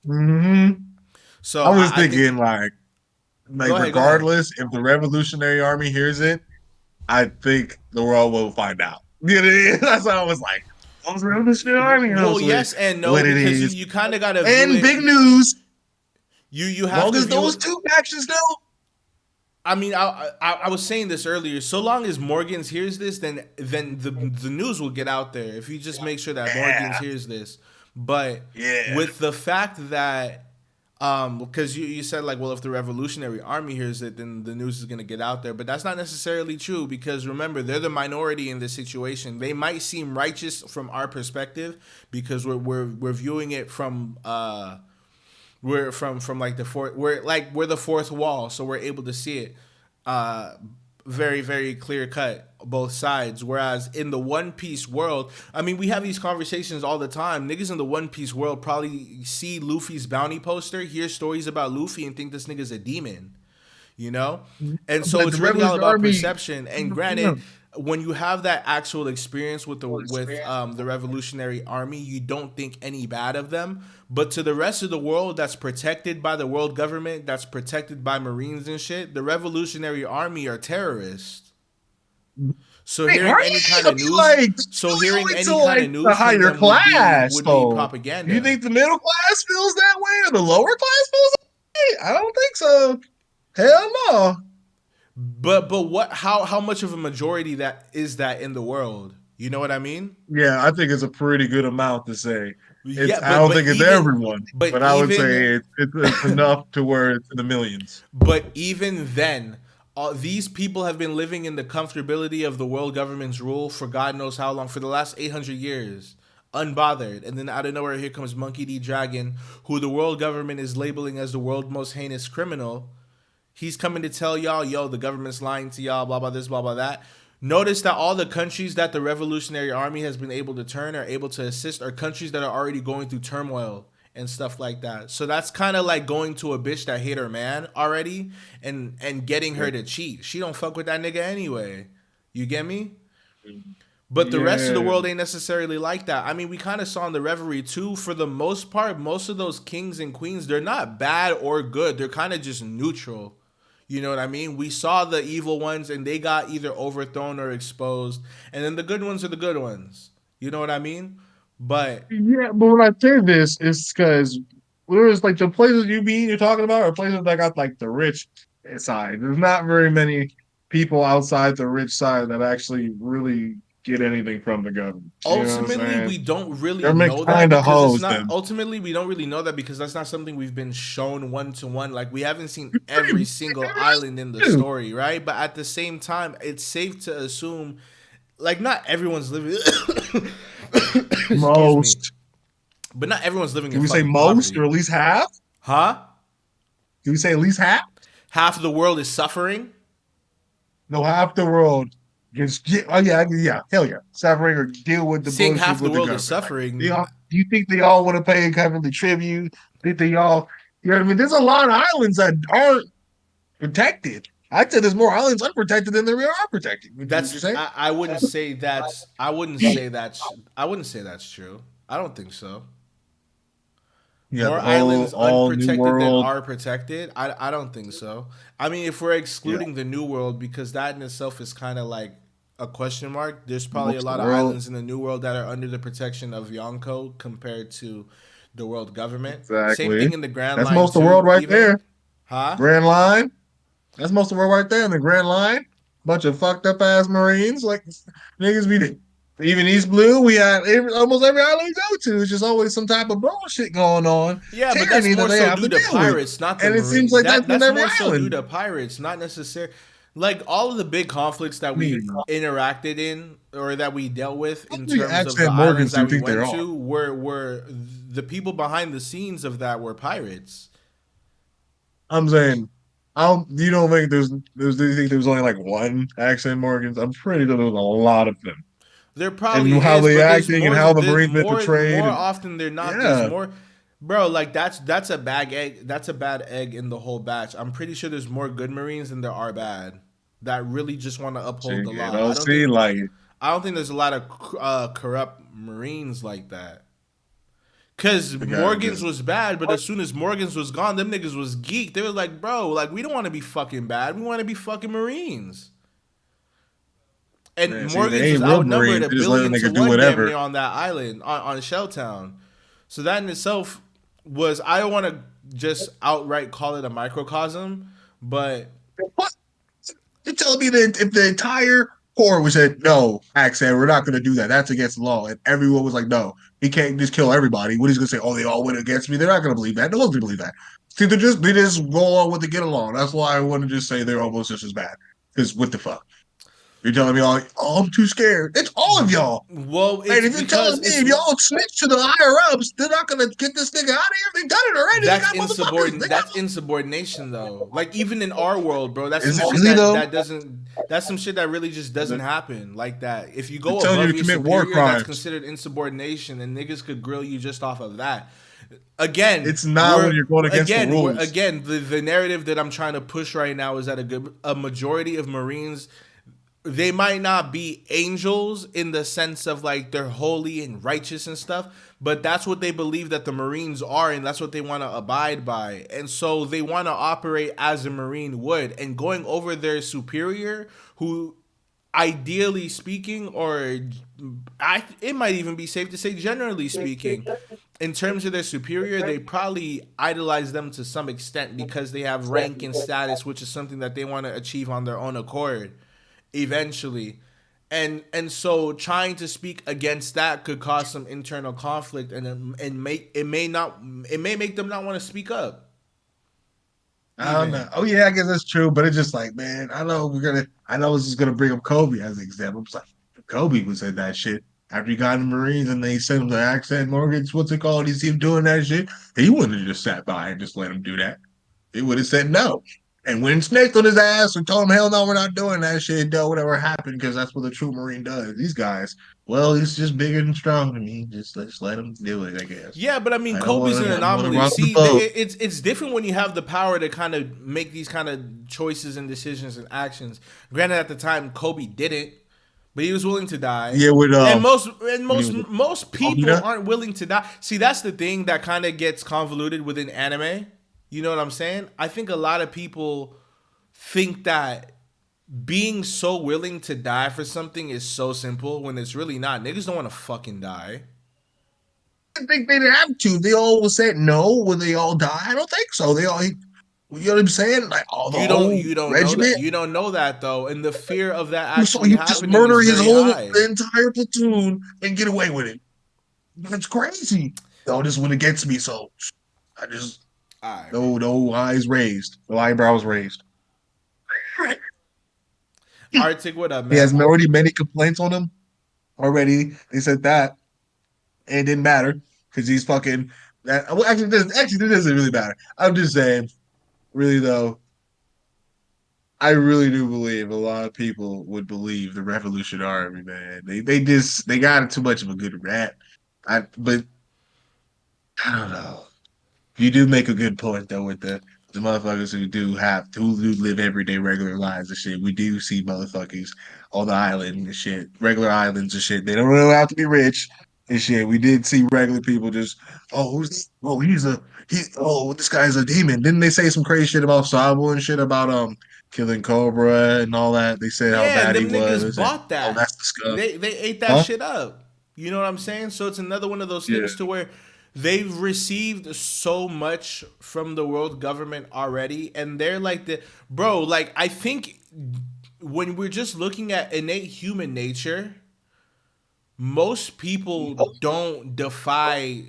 Mm-hmm. So I was thinking like regardless, if the Revolutionary Army hears it, I think the world will find out. You know, that's why I was like, "Oh, the Revolutionary Army." Well, yes and no, because you kind of got to. And big news. You have long as those two factions know. I mean, I was saying this earlier. So long as Morgans hears this, then the news will get out there. If you just make sure that Morgans hears this, but with the fact that because you said like, well, if the Revolutionary Army hears it, then the news is gonna get out there. But that's not necessarily true because remember, they're the minority in this situation. They might seem righteous from our perspective because we're viewing it from we're from like the fourth, we're the fourth wall, so we're able to see it very, very clear cut both sides. Whereas in the One Piece world, I mean, we have these conversations all the time. Niggas in the One Piece world probably see Luffy's bounty poster, hear stories about Luffy, and think this nigga's a demon. You know? And so it's really all about perception. And granted, when you have that actual experience with the Revolutionary Army, you don't think any bad of them. But to the rest of the world that's protected by the world government, that's protected by Marines and shit, the Revolutionary Army are terrorists. So hearing any kind of news, hearing any kind of news, the higher class would be propaganda. You think the middle class feels that way, or the lower class feels that way? I don't think so. Hell no. But what? How much of a majority that is that in the world? You know what I mean? Yeah, I think it's a pretty good amount to say. I don't think it's everyone, but I would say it's enough to where it's in the millions. But even then, these people have been living in the comfortability of the world government's rule for God knows how long, for the last 800 years, unbothered. And then out of nowhere, here comes Monkey D. Dragon, who the world government is labeling as the world's most heinous criminal. He's coming to tell y'all, yo, the government's lying to y'all, blah, blah, this, blah, blah, that. Notice that all the countries that the Revolutionary Army has been able to turn or able to assist are countries that are already going through turmoil and stuff like that. So that's kind of like going to a bitch that hit her man already and getting her to cheat. She don't fuck with that nigga anyway. You get me? But the rest of the world ain't necessarily like that. I mean, we kind of saw in the Reverie too, for the most part, most of those kings and queens, they're not bad or good. They're kind of just neutral. You know what I mean? We saw the evil ones and they got either overthrown or exposed. And then the good ones are the good ones. You know what I mean? But Yeah, but when I say this, it's because there's like the places you're talking about are places that got like the rich side. There's not very many people outside the rich side that actually really get anything from the government. You know what I'm ultimately, saying? we don't really Government know that kind of because it's hoes not. them. Ultimately, we don't really know that because that's not something we've been shown one to one. Like we haven't seen every single island in the Dude, story, right? But at the same time, it's safe to assume, like, not everyone's living. Excuse me, most. but not everyone's living Can in we say fucking most or poverty, at least half? huh? Can we say at least half? Half of the world is suffering. No, half the world gets. Oh yeah, hell yeah, suffering or deal with the Seeing bullshit half the with the world is government. Like, suffering. do you think they all want to pay government tribute? Think they all? You know what I mean? There's a lot of islands that aren't protected. I'd say there's more islands unprotected than there are protected. Would you That's say? I wouldn't say that's I wouldn't say that's true. I don't think so. You got More the whole islands all new unprotected than world. are protected. I don't think so. I mean, if we're Yeah, excluding the New World, because that in itself is kind of like a question mark. There's probably a most of lot the of world. islands in the New World that are under the protection of Yonko compared to the world government. Same Exactly. thing in the Grand That's Line most of the world too. right Even, there. huh? Grand Line. That's most of the world right there in the Grand Line. Bunch of fucked up ass Marines. Like niggas be even East Blue, we had almost every island we go to. It's just always some type of bullshit going on, Yeah, but that's tyranny that more they so have to due to deal with. pirates, not the And it seems marine. like That that's with that's every more so due island. to pirates, not necessarily like all of the big conflicts that I mean, we interacted in or that we dealt with how in many terms of the accent islands Morgans do that you we think there went are? to were the people behind the scenes of that were pirates. I'm saying, you don't think do you think there's only like one accent Morgans? I'm pretty sure there's a lot of them. There And probably how is, they but acting and how the Marines been portrayed. more And often than not. There's yeah, more, bro. Like that's a bad egg. That's a bad egg in the whole batch. I'm pretty sure there's more good Marines than there are bad that really just want to uphold the you law. know, see, like, I don't think there's a lot of corrupt Marines like that. Cause the guy Morgan's just, was bad, but as soon as Morgan's was gone, them niggas was geeked. They were like, bro, like we don't want to be fucking bad. We want to be fucking Marines. And man, see, they Morgan's was ain't real outnumbered Marines. a They just let them billion to niggas do one damn whatever. near on that island on Shelltown. So that in itself was I don't want to just outright call it a microcosm, but What? You're telling me that if the entire Corps was said, no, accent, we're not going to do that. That's against the law. And everyone was like, no, he can't just kill everybody. What he's going to say, oh, they all went against me. They're not going to believe that. No one's going to believe that. See, they just go along with the get along. That's why I want to just say they're almost just as bad. Because what the fuck? You're telling me, all, oh, I'm too scared. It's all of y'all. well, And it's if you're telling because me it's if y'all snitch to the higher ups, they're not gonna get this nigga out of here. They've done it already. They got motherfuckers. They got that's insubordination though. Like even in our world, bro, that's some is it shit really though? that doesn't that's some shit that really just doesn't happen like that. If you They're go telling you above to your commit war superior, that's crimes. considered insubordination, and niggas could grill you just off of that. Again, It's not when you're going against the rules. the narrative that I'm trying to push right now is that a majority of Marines, they might not be angels in the sense of like they're holy and righteous and stuff, but that's what they believe that the Marines are, and that's what they want to abide by. And so they want to operate as a Marine would, and going over their superior, who ideally speaking, or it might even be safe to say generally speaking, in terms of their superior, they probably idolize them to some extent because they have rank and status, which is something that they want to achieve on their own accord eventually. And so trying to speak against that could cause some internal conflict, it may make them not want to speak up I don't even. know. Oh yeah, I guess that's true. But it's just like, man, I know this is gonna bring up Kobe as an example. It's like if Kobe was said that shit after he got in the Marines and they sent him to accent mortgage, what's it called? You see him doing that shit. He wouldn't have just sat by and just let him do that. He would have said no. And when snaked on his ass and told him, hell no, we're not doing that shit, do whatever happened, because that's what a true Marine does. These guys, well, he's just bigger and stronger than me. Just let him do it, I guess. Yeah, but I mean, I don't Kobe's an want to anomaly. rock the See, boat. it's different when you have the power to kind of make these kind of choices and decisions and actions. Granted, at the time, Kobe didn't, but he was willing to die. Yeah, with And when he was most people Almeida. aren't willing to die. See, that's the thing that kind of gets convoluted within anime. You know what I'm saying? I think a lot of people think that being so willing to die for something is so simple when it's really not. Niggas don't want to fucking die. I think they didn't have to. They all said no when they all died. I don't think so. They all, you know what I'm saying? Like all the whole You don't know that regiment. you don't know that though, and the fear of that You saw actually him just happening murder is his very whole high. entire platoon and get away with it. That's crazy. No, this went against me, so I just All right, no eyes raised, no eyebrows raised. Arctic, what up, He has man? already many complaints on him already. They said that and it didn't matter because he's fucking. That, well, this doesn't really matter. I'm just saying, really though, I really do believe a lot of people would believe the Revolution Army, man. They got too much of a good rap. But I don't know. You do make a good point though with the motherfuckers who do live everyday regular lives and shit. We do see motherfuckers on the island and shit, regular islands and shit. They don't really have to be rich and shit. We did see regular people just, oh, who's this? Oh, this guy's a demon. Didn't they say some crazy shit about Sabo and shit about killing Cobra and all that? They said how Yeah, and bad he them niggas was and bought oh, that. that's the scum. They ate that Huh? shit up. You know what I'm saying? So it's another one of those Yeah. things to where they've received so much from the world government already, and they're like the bro. Like I think when we're just looking at innate human nature, most people don't defy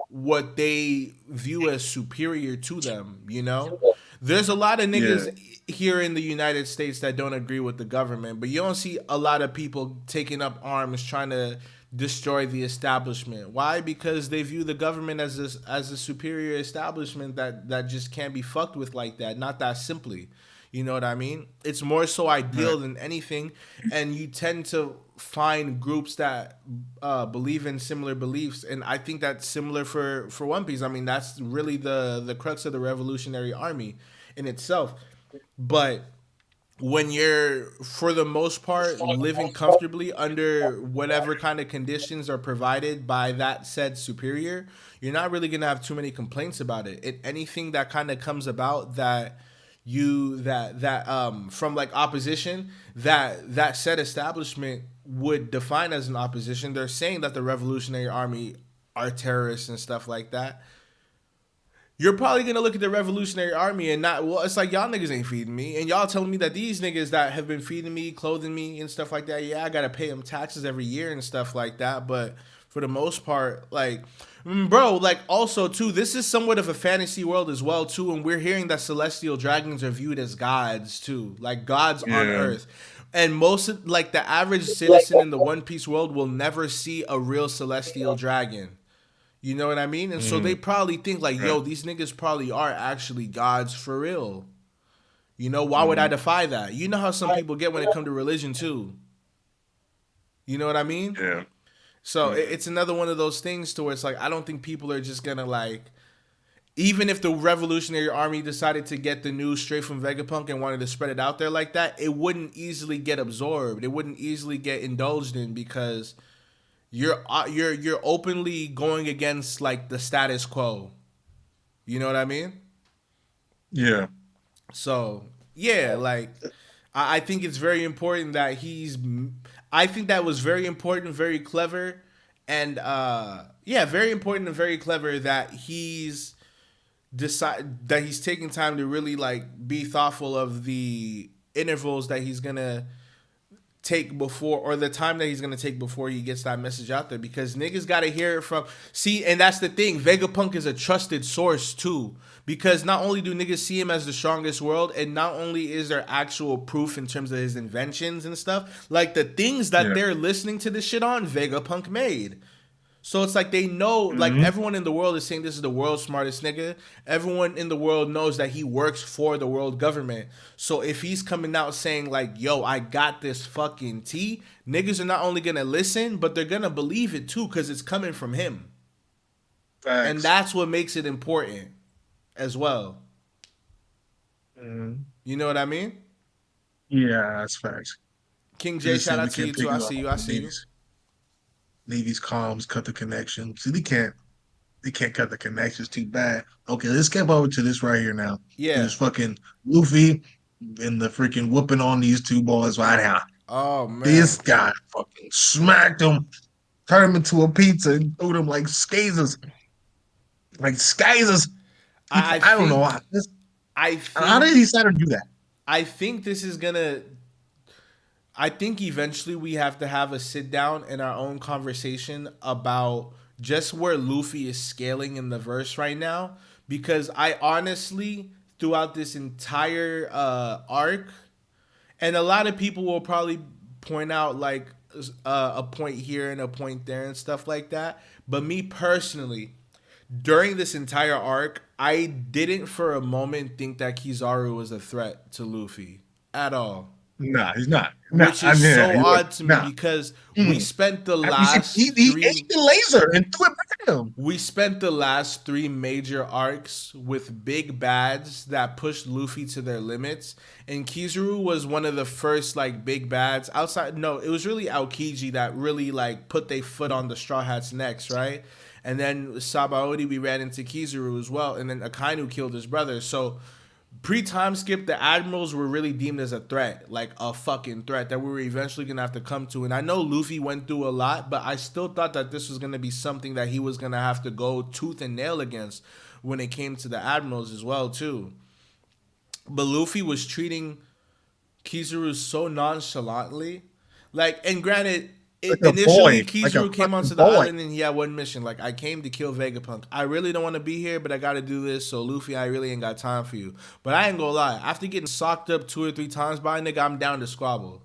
what they view as superior to them, you know? There's a lot of Yeah. niggas here in the United States that don't agree with the government, but you don't see a lot of people taking up arms trying to destroy the establishment. Why? Because they view the government as a superior establishment that just can't be fucked with like that, not that simply. You know what I mean? It's more so Right. ideal than anything, and you tend to find groups that believe in similar beliefs, and I think that's similar for One Piece. I mean, that's really the crux of the Revolutionary Army in itself. But when you're, for the most part, living comfortably under whatever kind of conditions are provided by that said superior, you're not really gonna have too many complaints about it. Anything that kind of comes about that from like opposition that said establishment would define as an opposition, they're saying that the Revolutionary Army are terrorists and stuff like that. You're probably gonna look at the Revolutionary Army and not, well, it's like y'all niggas ain't feeding me, and y'all telling me that these niggas that have been feeding me, clothing me, and stuff like that, yeah, I gotta pay them taxes every year and stuff like that. But for the most part, like, bro, like also too, this is somewhat of a fantasy world as well too, and we're hearing that celestial dragons are viewed as gods too, like gods on Yeah. Earth. And most of, like the average citizen in the One Piece world will never see a real celestial dragon. You know what I mean? And so they Mm. probably think like, Right. yo, these niggas probably are actually gods for real. You know, why would I Mm. defy that? You know how some people get when it comes to religion too. You know what I mean? Yeah. So Yeah. it's another one of those things to where it's like I don't think people are just gonna like, even if the Revolutionary Army decided to get the news straight from Vegapunk and wanted to spread it out there like that, it wouldn't easily get absorbed. It wouldn't easily get indulged in because you're openly going against like the status quo. You know what I mean? Yeah. So yeah, like I think it's very important that he's. I think that was very important, very clever, and yeah, very important and very clever that he's taking time to really like be thoughtful of the intervals that he's gonna take before, or the time that he's gonna take before he gets that message out there, because niggas gotta hear it from, see, and that's the thing, Vegapunk is a trusted source too, because not only do niggas see him as the strongest world, and not only is there actual proof in terms of his inventions and stuff, like the things that Yeah. they're listening to this shit on, Vegapunk made. So it's like they know, like Mhm. everyone in the world is saying this is the world's smartest nigga. Everyone in the world knows that he works for the world government. So if he's coming out saying like, "Yo, I got this fucking tea," niggas are not only gonna listen, but they're gonna believe it too, because it's coming from him, and Facts. that's what makes it important as well. Mhm. You know what I mean? Yeah, that's facts. King They J, just shout said we out to you can't too. pick I you up see you. I on see you. Leave these comms, cut the connection. See, they can't cut the connections too bad. Okay, let's get over to this right here now. It Yeah. was fucking Luffy. and the freaking whooping on these two boys right now. Oh man, This guy fucking smacked him, turned him into a pizza, and threw him like skazers. Like skazers. I I don't know think how, I how think did he decide to do that? I think this is gonna. I think eventually we have to have a sit down in our own conversation about just where Luffy is scaling in the verse right now. Because I honestly, throughout this entire arc, and a lot of people will probably point out like a point here and a point there and stuff like that. But me personally, during this entire arc, I didn't for a moment think that Kizaru was a threat to Luffy at all. Nah, he's not. Nah, Which is so odd to me nah. because we spent the He last ate three the laser and threw it back at him. we spent the last three major arcs with big bads that pushed Luffy to their limits. And Kizaru was one of the first like big bads outside. No, it was really Aokiji that really like put their foot on the Straw Hats' necks, right? And then Sabaody, we ran into Kizaru as well. And then Akainu killed his brother. So pre-time skip, the admirals were really deemed as a threat, like a fucking threat that we were eventually gonna have to come to. And I know Luffy went through a lot, but I still thought that this was gonna be something that he was gonna have to go tooth and nail against when it came to the admirals as well too. But Luffy was treating Kizaru so nonchalantly, like, and granted, Like a initially boy, like a Kizaru came onto fucking the boy. island and he had one mission. Like, I came to kill Vegapunk. I really don't want to be here, but I got to do this. So Luffy, I really ain't got time for you. But I ain't gonna lie. After getting socked up 2 or 3 times by a nigga, I'm down to squabble.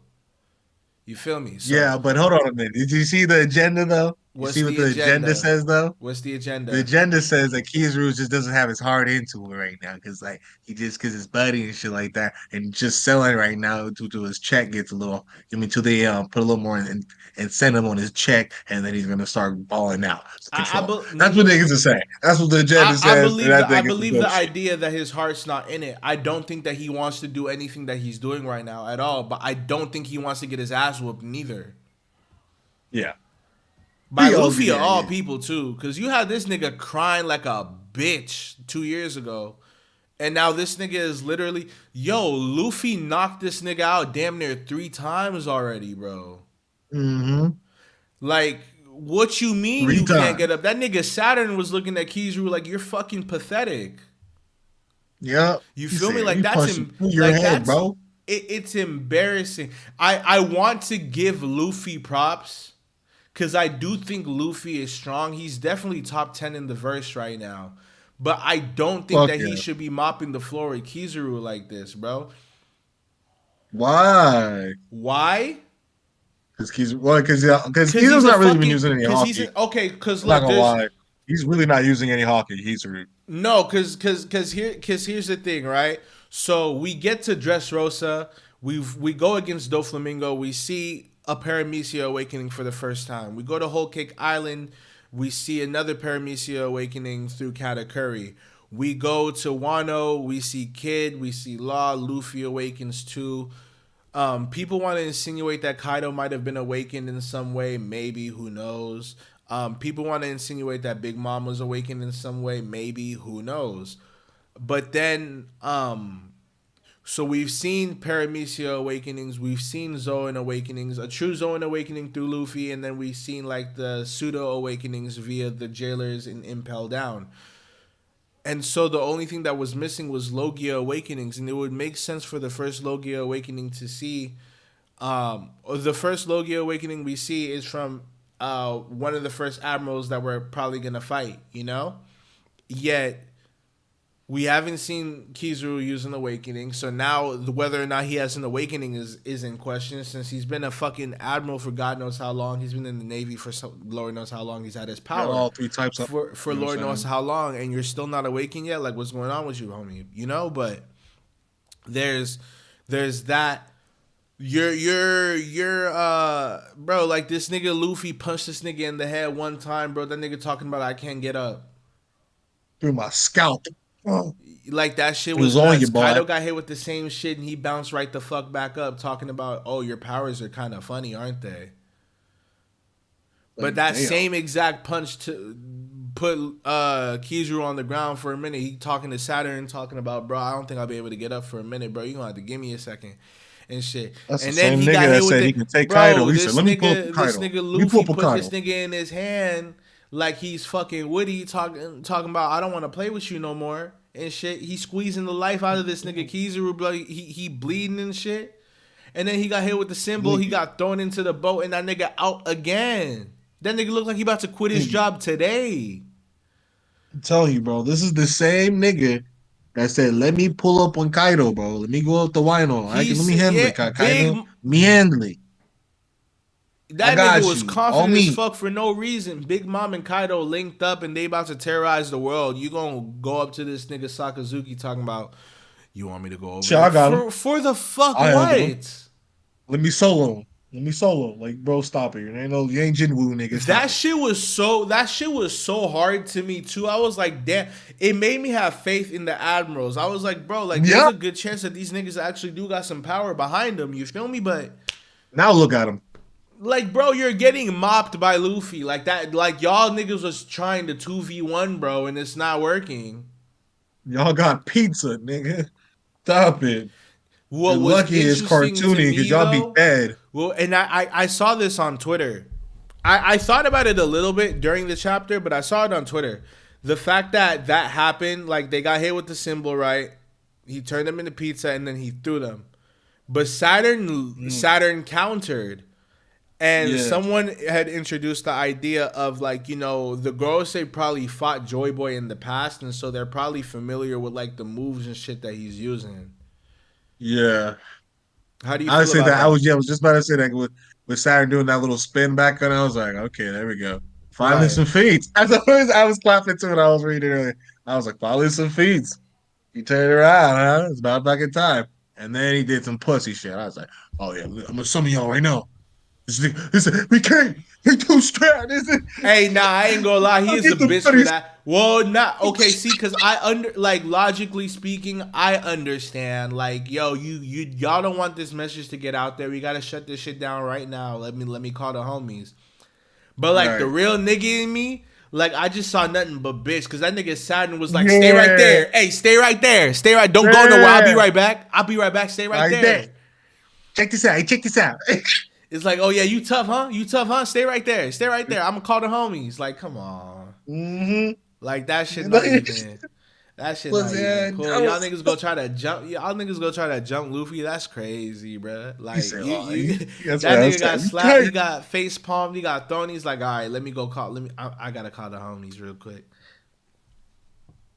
You feel me? So, Yeah, but hold on a minute. Did you see the agenda though? You what's see what the the agenda agenda? says though? What's the The agenda? agenda says that Kizaru just doesn't have his heart into it right now because like he just because his buddy and shit like that and just selling right now due to his check gets a little. I mean, till they put a little more in and send him on his check and then he's gonna start balling out. I, I, Control. be- That's what niggas are saying. That's what the agenda says. And I I think it's believe the bullshit. idea that his heart's not in it. I don't think that he wants to do anything that he's doing right now at all. But I don't think he wants to get his ass whooped neither. Yeah. By Oh, Luffy of yeah, all yeah. people too, because you had this nigga crying like a bitch 2 years ago, and now this nigga is literally Luffy knocked this nigga out damn near 3 times already, bro. Mm-hmm. Like, what you mean 3 you can't times. get up? That nigga Saturn was looking at Kizaru like you're fucking pathetic. Yep. You He feel me? said, Like "You that's punched him. through your Like head, that's bro." it's embarrassing. I want to give Luffy props because I do think Luffy is strong. He's definitely top 10 in the verse right now. But I don't think Fuck that yeah. he should be mopping the floor with Kizaru like this, bro. Why? Why? Because Kizaru's Because not really been using any he's hockey. okay. Because I'm not look, gonna there's lie. He's really not using any hockey. no, because here's the thing, right? So we get to Dressrosa. We go against Doflamingo. We see a Paramecia awakening for the first time. We go to Whole Cake Island. We see another Paramecia awakening through Katakuri. We go to Wano. We see Kid. We see Law. Luffy awakens too. People want to insinuate that Kaido might have been awakened in some way. Maybe, who knows? People want to insinuate that Big Mom was awakened in some way. Maybe, who knows? But then, so we've seen Paramecia awakenings, we've seen Zoan awakenings, a true Zoan awakening through Luffy, and then we've seen like the pseudo awakenings via the jailers in Impel Down. And so the only thing that was missing was Logia awakenings, and it would make sense for the first Logia awakening to see. The first Logia awakening we see is from one of the first admirals that we're probably gonna fight, you know. Yet we haven't seen Kizaru use an awakening, so now whether or not he has an awakening is in question, since he's been a fucking admiral for God knows how long. He's been in the Navy for Lord knows how long. He's had his power All 3 types of for you know Lord what I'm knows saying? how long, and you're still not awakened yet. Like, what's going on with you, homie? You know, but there's that. You're bro, like this nigga Luffy punched this nigga in the head one time, bro. That nigga talking about I can't get up. Through my scalp. Oh, Like that shit it was was on nuts. you, boy. Kaido got hit with the same shit and he bounced right the fuck back up, talking about, oh, your powers are kind of funny, aren't they? But that damn. same exact punch put Kizaru on the ground for a minute. He talking to Saturn, talking about, bro, I don't think I'll be able to get up for a minute, bro. You gonna have to give me a second and shit. That's and the then same he nigga got that hit with said the, he can take bro, Kaido. He this said, "Let me pull up nigga, Kaido. this nigga Let me pull Luffy up put Kaido." this nigga in his hand like he's fucking Woody talking about, I don't want to play with you no more and shit. He squeezing the life out of this nigga Kizaru, bro. He bleeding and shit. And then he got hit with the symbol. He got thrown into the boat, and that nigga out again. That nigga looked like he about to quit his job today. I'm telling you, bro, this is the same nigga that said, "Let me pull up on Kaido, bro. Let me go up the Wino. Let me handle it, Kaido. Let me handle it. I That got nigga was you. confident On as me." fuck for no reason. Big Mom and Kaido linked up, and they about to terrorize the world. You gonna go up to this nigga Sakazuki talking about, you want me to go over Shit, I got there? him. For the fuck I handle him. what? Let me solo him. Let me solo. Like, bro, stop it. You ain't Jinwoo, nigga. Stop That it. shit was so hard to me too. I was like, damn, it made me have faith in the admirals. I was like, bro, like there's Yeah. a good chance that these niggas actually do got some power behind them. You feel me? But Now look at him. like, bro, you're getting mopped by Luffy. Like that, like y'all niggas was trying to 2v1, bro, and it's not working. Y'all got pizza, nigga. Stop it. What You're was lucky it's interesting to cartoony me because y'all be though, dead. well, and I saw this on Twitter. I thought about it a little bit during the chapter, but I saw it on Twitter. The fact that happened, like they got hit with the symbol, right? He turned them into pizza and then he threw them. But Saturn countered. And Yeah. someone had introduced the idea of like, you know, the Gorosei probably fought Joy Boy in the past, and so they're probably familiar with like the moves and shit that he's using. Yeah. How do you I would feel say about that. that? I was just about to say that with Saturn doing that little spin back, and I was like, okay, there we go. Finally, Right. some feats. As always, I was clapping too when I was reading earlier. I was like, finally, some feats. He turned around, huh? It's about back in time. And then he did some pussy shit. I was like, oh yeah, I'm gonna summon y'all right now. We can't. He too strapped. Hey, nah, I ain't gonna lie. He I'll is a get the bitch for buddies. that. Well, not okay. See, because like logically speaking, I understand. Like, yo, y'all don't want this message to get out there. We gotta shut this shit down right now. Let me call the homies. But like the Right. real nigga in me, like I just saw nothing but bitch. Because that nigga Saturn was like, stay right there. Hey, stay right there. Stay right. Don't go nowhere. I'll be right back. I'll be right back. Stay right there. Check this out. Hey, check this out. It's like, oh yeah, you tough, huh? You tough, huh? Stay right there. Stay right there. I'm gonna call the homies. Like, come on. Mm-hmm. Like that shit not even. That shit not even cool. I Y'all was- niggas go try to jump. Y'all niggas go try to jump Luffy. That's crazy, bro. Like said, you, "Oh, you that's that what I nigga got said. slapped. He got face palmed. He got thrown. He's like, all right, let me go call. I gotta call the homies real quick.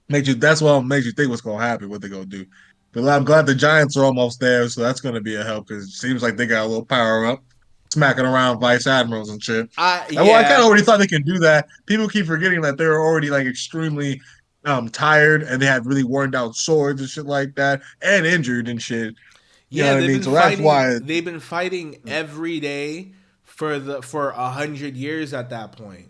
That's what makes you think what's gonna happen, what they're gonna do. But I'm glad the Giants are almost there, so that's gonna be a help because it seems like they got a little power up, smacking around vice admirals and shit. And well, I kind of already thought they can do that. People keep forgetting that they're already like extremely tired and they have really worn down swords and shit like that, and injured and shit. You know what I mean? So that's why they've been fighting every day for 100 years at that point.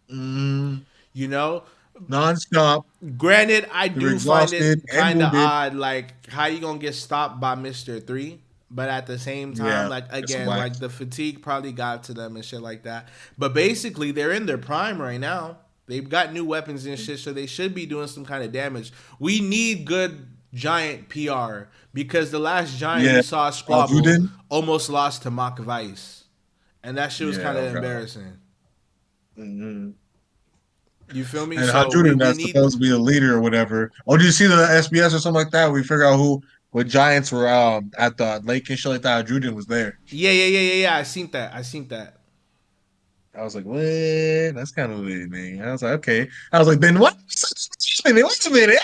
You know, nonstop. granted, I They're do find exhausted it and kind of wounded. odd, like how you gonna get stopped by Mister 3, but at the same time, Yeah, like it's again, whack. like the fatigue probably got to them and shit like that. But basically, they're in their prime right now. They've got new weapons and shit, so they should be doing some kind of damage. We need good giant PR because the last giant Yeah. we saw squabble Juden? almost lost to Mach Vice, and that shit was Yeah, kind of oh God. embarrassing. Mm-hmm. You feel me? And So Hadouken we that's need. supposed to be the leader or whatever. Oh, did you see the SBS or something like that? We figure out what Giants were at the lake and shit like that. Hadouken was there. Yeah. I seen that. I was like, what? That's kind of weird, man. I was like, okay. I was like, then what? Wait a minute.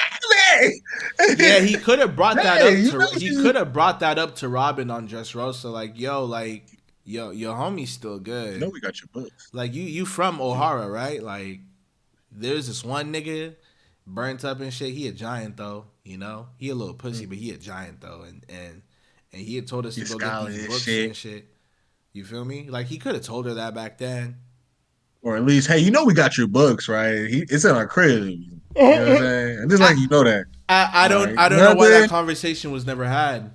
Yeah, he could have brought that Hey, up to. He could have brought that up to Robin on Just Rosa. Like, yo, your homie's still good. No, we got your books. Like, you from O'Hara, right? Like, there's this one nigga burnt up and shit. He a giant though, you know. He a little pussy, but he a giant though, and he had told us to He's go get scholarly these as books shit. and shit. You feel me? Like, he could have told her that back then. Or at least, hey, you know we got your books, right? It's in our crib. You know what I'm saying? And just like you know that. I don't Right. know why that Nothing. conversation was never had.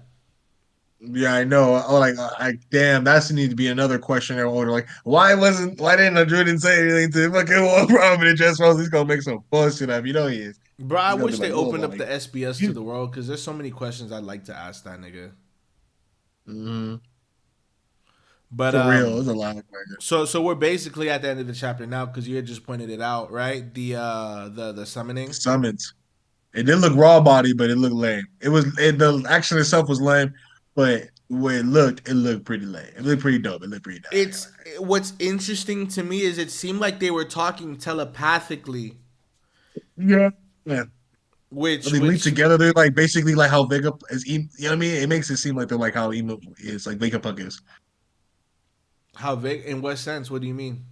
Yeah, I know. Oh, like, damn, that's need to be another question I order. Like, why didn't Adrian say anything to fucking one problem and just Rose? He's gonna make some bullshit up. You know he is. Bro, I He's gonna be wish they like, oh, opened up like, the SBS to you. the world because there's so many questions I'd like to ask that nigga. Mm-hmm. But For real, it's a lot of questions. so we're basically at the end of the chapter now because you had just pointed it out, right? The The summoning. summons. It didn't look raw body, but it looked lame. The action itself was lame, but where it looked pretty lame. It looked pretty dope. It looked pretty dope. It's what's interesting to me is it seemed like they were talking telepathically, Yeah. Yeah. which When they link which together, they're like basically like how Vega is. You know what I mean? It makes it seem like they're like how Emo is, like Vegapunk is, how big in what sense? What do you mean?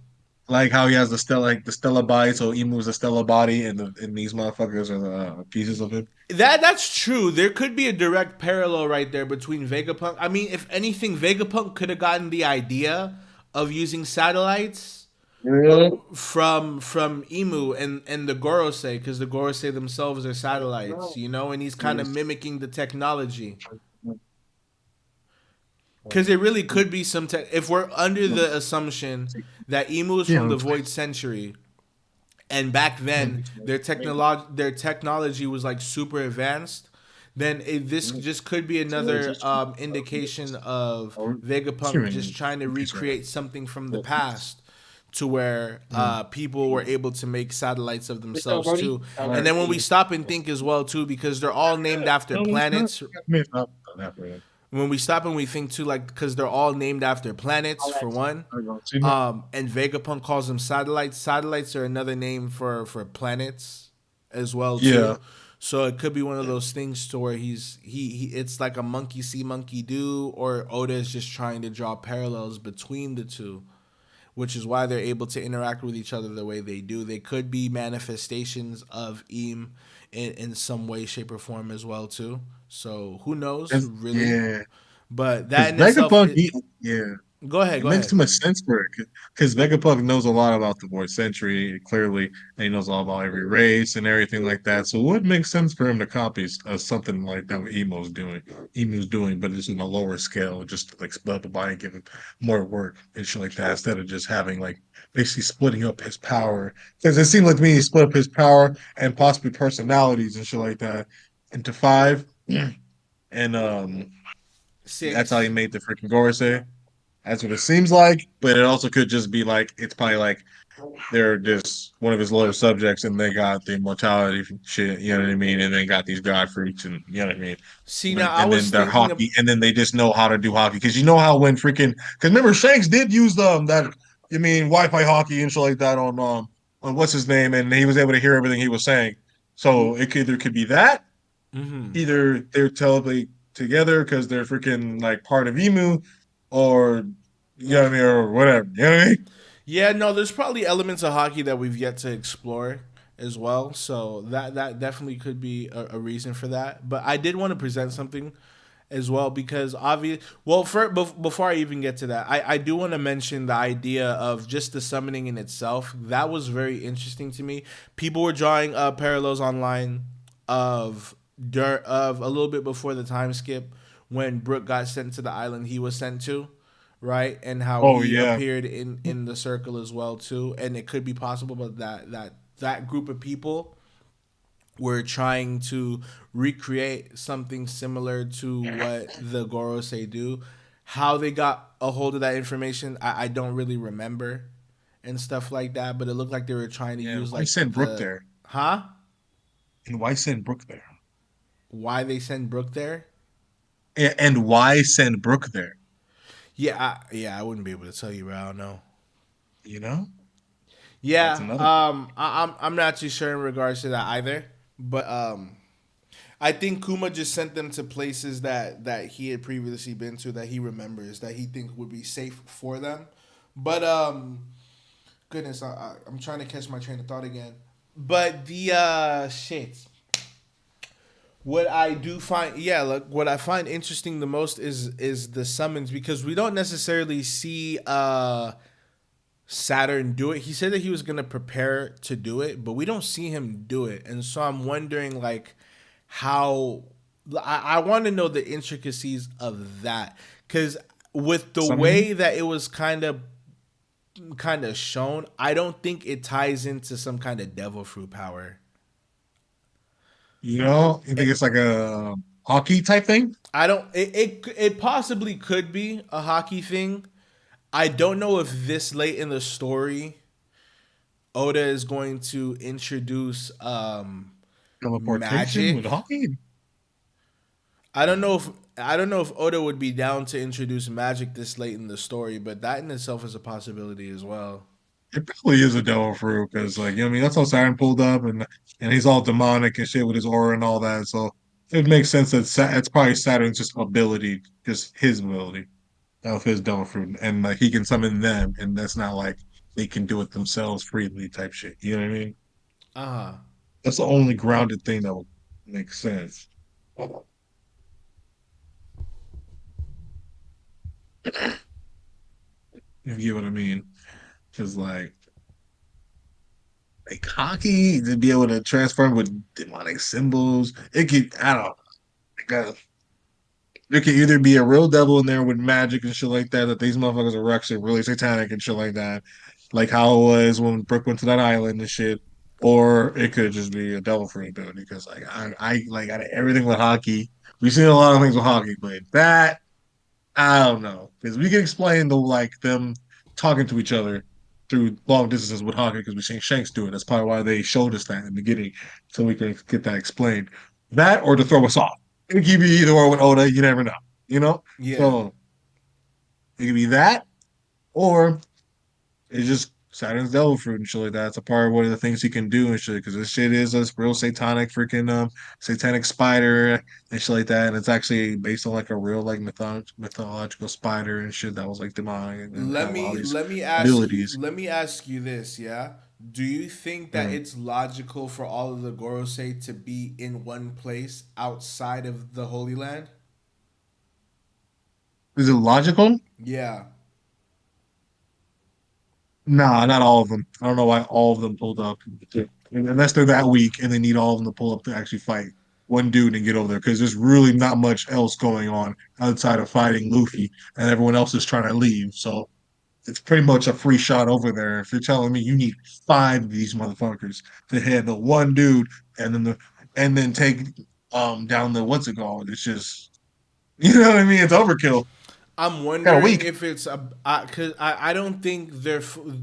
like how he has the Stella body, so Emu is the Stella body, and these motherfuckers are the pieces of him. That's true. There could be a direct parallel right there between Vegapunk. I mean, if anything, Vegapunk could have gotten the idea of using satellites Yeah. from Emu and the Gorosei, because the Gorosei themselves are satellites, and he's kind of mimicking the technology. Because it really could be some if we're under the assumption that Emu is from the Void Century, and back then their technology was like super advanced, then this just could be another indication of Vegapunk just trying to recreate something from the past to where people were able to make satellites of themselves too. And then when we stop and think as well too, because they're all named after planets. When we stop and we think too, like, because they're all named after planets for one, and Vegapunk calls them satellites. Satellites are another name for planets as well too. Yeah. So it could be one of those things to where he it's like a monkey see monkey do, or Oda is just trying to draw parallels between the two, which is why they're able to interact with each other the way they do. They could be manifestations of Eam in some way, shape, or form as well too. So who knows, really? Yeah. But that in itself, Vegapunk, yeah. go ahead, It go makes ahead. too much sense for it because Vegapunk knows a lot about the Void Century, clearly, and he knows all about every race and everything like that. So it would make sense for him to copy something like that what Emu's doing, but it's on a lower scale, just to, like split up the body and give him more work and shit like that, instead of just having like basically splitting up his power. Because it seemed like to me he split up his power and possibly personalities and shit like that into five, and that's how he 6. made the freaking Gorosei. That's what it seems like, but it also could just be like it's probably like they're just one of his loyal subjects, and they got the immortality shit. You know what I mean? And they got these god freaks, and you know what I mean. See, now I And then was they're thinking of hockey, and then they just know how to do hockey because you know how when freaking because remember Shanks did use that Wi-Fi hockey and shit like that on what's his name, and he was able to hear everything he was saying. So it could be that either they're totally together because they're freaking like part of Emu, or you know what I mean, or whatever. You know what I mean? Yeah, no, there's probably elements of hockey that we've yet to explore as well. So that definitely could be a reason for that. But I did want to present something as well because before I even get to that, I do want to mention the idea of just the summoning in itself. That was very interesting to me. People were drawing parallels online of a little bit before the time skip when Brook got sent to the island he was sent to, right? And how Oh he yeah, appeared in the circle as well too. And it could be possible, but that group of people were trying to recreate something similar to what the Gorosei do. How they got a hold of that information, I don't really remember and stuff like that. But it looked like they were trying to yeah. use Why like send Brook the there? huh? And why send Brook there? Why they send Brook there? And why send Brook there? I wouldn't be able to tell you, bro. I don't know. You know, that's Yeah, another. I'm not too sure in regards to that either. But I think Kuma just sent them to places that he had previously been to that he remembers that he thinks would be safe for them. But goodness, I'm trying to catch my train of thought again. But the shit. What I do find, yeah, look, what I find interesting the most is the summons because we don't necessarily see Saturn do it. He said that he was gonna prepare to do it, but we don't see him do it, and so I'm wondering like how I want to know the intricacies of that, because with the Summoning? way that it was kind of shown, I don't think it ties into some kind of devil fruit power. You think it's like a hockey type thing? I don't. It possibly could be a hockey thing. I don't know if this late in the story, Oda is going to introduce Teleportation with magic. hockey? I don't know if Oda would be down to introduce magic this late in the story, but that in itself is a possibility as well. It probably is a devil fruit because, like, you know what I mean? That's how Saturn pulled up, and he's all demonic and shit with his aura and all that. So it makes sense that it's probably Saturn's just ability, just his ability of his devil fruit, and like he can summon them, and that's not like they can do it themselves freely type shit. You know what I mean? Uh That's the only grounded thing that would make sense. If you get what I mean? Because like hockey to be able to transform with demonic symbols, it could I don't know. Like, there could either be a real devil in there with magic and shit like that, that these motherfuckers are actually really satanic and shit like that, like how it was when Brooke went to that island and shit, or it could just be a devil fruit ability. Because like I like out of everything with hockey, we've seen a lot of things with hockey, but that I don't know because we can explain the like them talking to each other through long distances with hockey because we've seen Shanks do it. That's probably why they showed us that in the beginning, so we can get that explained. That or to throw us off. It could be either or with Oda. You never know. You know, yeah. so it could be that or it's just Saturn's devil fruit and shit like that. It's a part of one of the things he can do and shit. Because this shit is a real satanic freaking satanic spider and shit like that. And it's actually based on like a real like mythological spider and shit that was like demonic and have all these abilities. Let me ask you this, yeah? Do you think that Mm. it's logical for all of the Gorosei to be in one place outside of the Holy Land? Is it logical? Yeah. Nah, not all of them. I don't know why all of them pulled up. Unless they're that weak and they need all of them to pull up to actually fight one dude and get over there. Because there's really not much else going on outside of fighting Luffy, and everyone else is trying to leave. So it's pretty much a free shot over there. If you're telling me you need five of these motherfuckers to handle one dude and then take down the what's it called? It's just you know what I mean? It's overkill. I'm Kind of wondering weak. if it's a because I don't think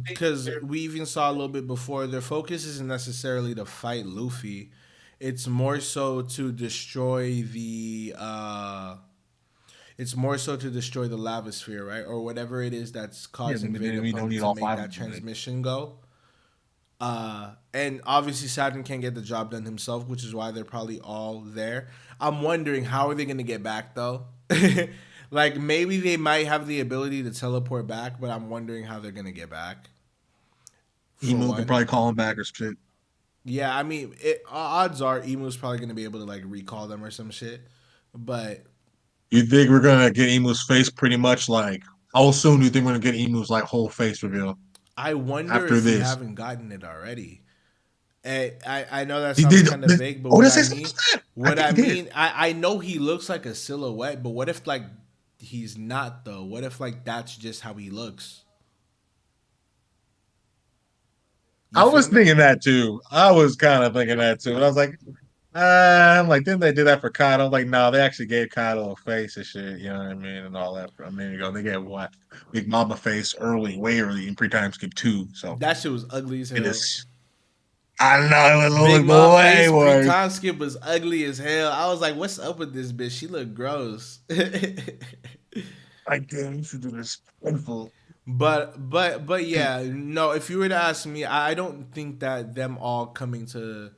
because we even saw a little bit before their focus isn't necessarily to fight Luffy, it's more so to destroy the it's more so to destroy the lava sphere, right, or whatever it is that's Yeah, causing but then we don't Vegapunk need to all make five that of them. transmission go. And obviously Saturn can't get the job done himself, which is why they're probably all there. I'm wondering how are they gonna get back though? Like maybe they might have the ability to teleport back, but I'm wondering how they're gonna get back. For Emu can one, probably call him back or shit. yeah, I mean, odds are Emu's probably gonna be able to like recall them or some shit. But You think we're gonna get Emu's face pretty much like how soon do you think we're gonna get Emu's like whole face reveal I wonder after if we this? haven't gotten it already. I know that He sounds did kind of vague, but Oda say something like that? I what think I he did. mean, I know he looks like a silhouette, but what if like he's not though? What if like that's just how he looks? You I feel was me? thinking that too. I was kind of thinking that too. And I was like, I'm like, didn't they do that for Kaido? I'm like, no, they actually gave Kaido a face and shit, you know what I mean? And all that a minute ago. They gave what? Big Mama face early, way early in pre-time skip 2. So That shit was ugly as it hell. is I know it Big looked Mom way face pre worse. time skip was ugly as hell. I was like, what's up with this bitch? She looked gross. Like, damn, you should do this painful. But yeah, no. If you were to ask me, I don't think that them all coming to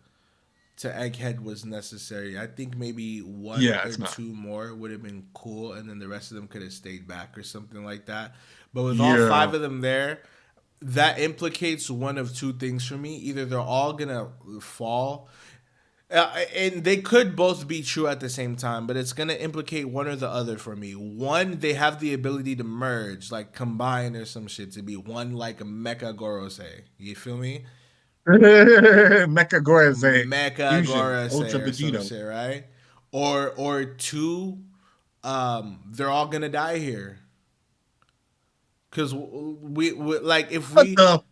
Egghead was necessary. I think maybe one Yeah, or it's not. two more would have been cool, and then the rest of them could have stayed back or something like that. But with all Yeah. five of them there, that implicates one of two things for me. Either they're all gonna fall, and they could both be true at the same time, but it's gonna implicate one or the other for me. One, they have the ability to merge, like combine or some shit, to be one like a Mecha Gorosei. You feel me? Mecha Goraze Mecha fusion, Ultra Gorosei or some Vegito. shit, right? or two, they're all gonna die here. Cause we like if What we the?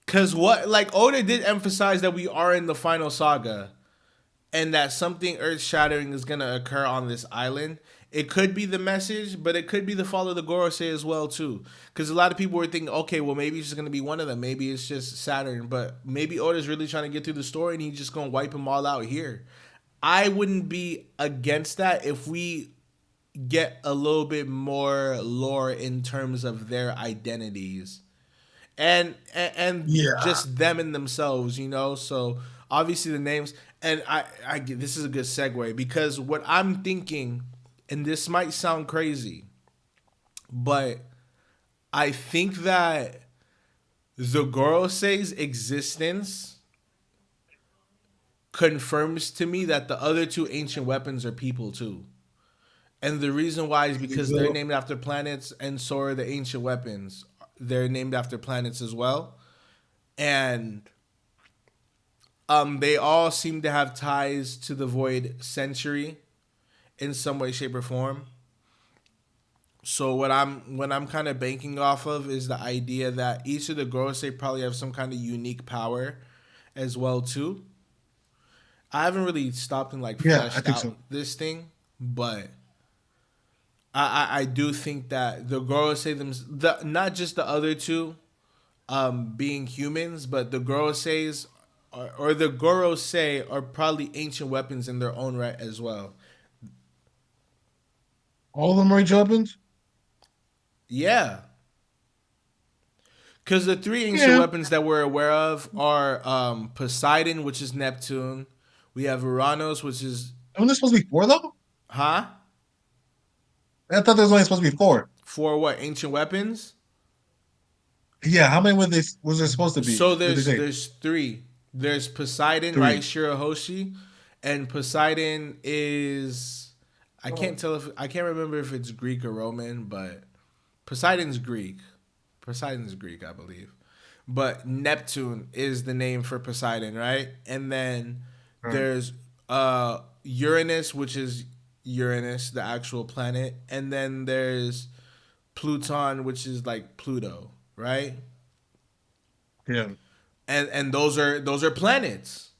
cause what like Oda did emphasize that we are in the final saga and that something earth shattering is gonna occur on this island. It could be the message, but it could be the fall of the Gorosei as well too. Because a lot of people were thinking, okay, well maybe it's just gonna be one of them. Maybe it's just Saturn, but maybe Oda's really trying to get through the story and he's just gonna wipe them all out here. I wouldn't be against that if we get a little bit more lore in terms of their identities and Yeah. just them and themselves, you know. So obviously the names, and I this is a good segue because what I'm thinking, and this might sound crazy, but I think that the Gorosei's existence confirms to me that the other two ancient weapons are people too. And the reason why is because they're named after planets, and so are the ancient weapons. They're named after planets as well, and they all seem to have ties to the Void Century in some way, shape, or form. So what I'm kind of banking off of is the idea that each of the Gorosei probably have some kind of unique power as well too. I haven't really stopped and like Yeah, I fleshed think out so. this thing, but I do think that the Gorosei not just the other two being humans, but the Goroseis or the Gorosei are probably ancient weapons in their own right as well. All of them are weapons? Yeah, because the three ancient Yeah. weapons that we're aware of are Poseidon, which is Neptune. We have Uranus, which is Wasn't there supposed to be four though? huh? I thought there was only supposed to be four. For what ancient weapons? Yeah, how many was there supposed to be? So Did they there's say there's three. There's Poseidon, right? three? Shirahoshi, and Poseidon is I can't remember if it's Greek or Roman, but Poseidon's Greek. Poseidon's Greek, I believe. But Neptune is the name for Poseidon, right? And then Right. there's Uranus, which is Uranus, the actual planet, and then there's Pluton, which is like Pluto, right? Yeah. And those are planets.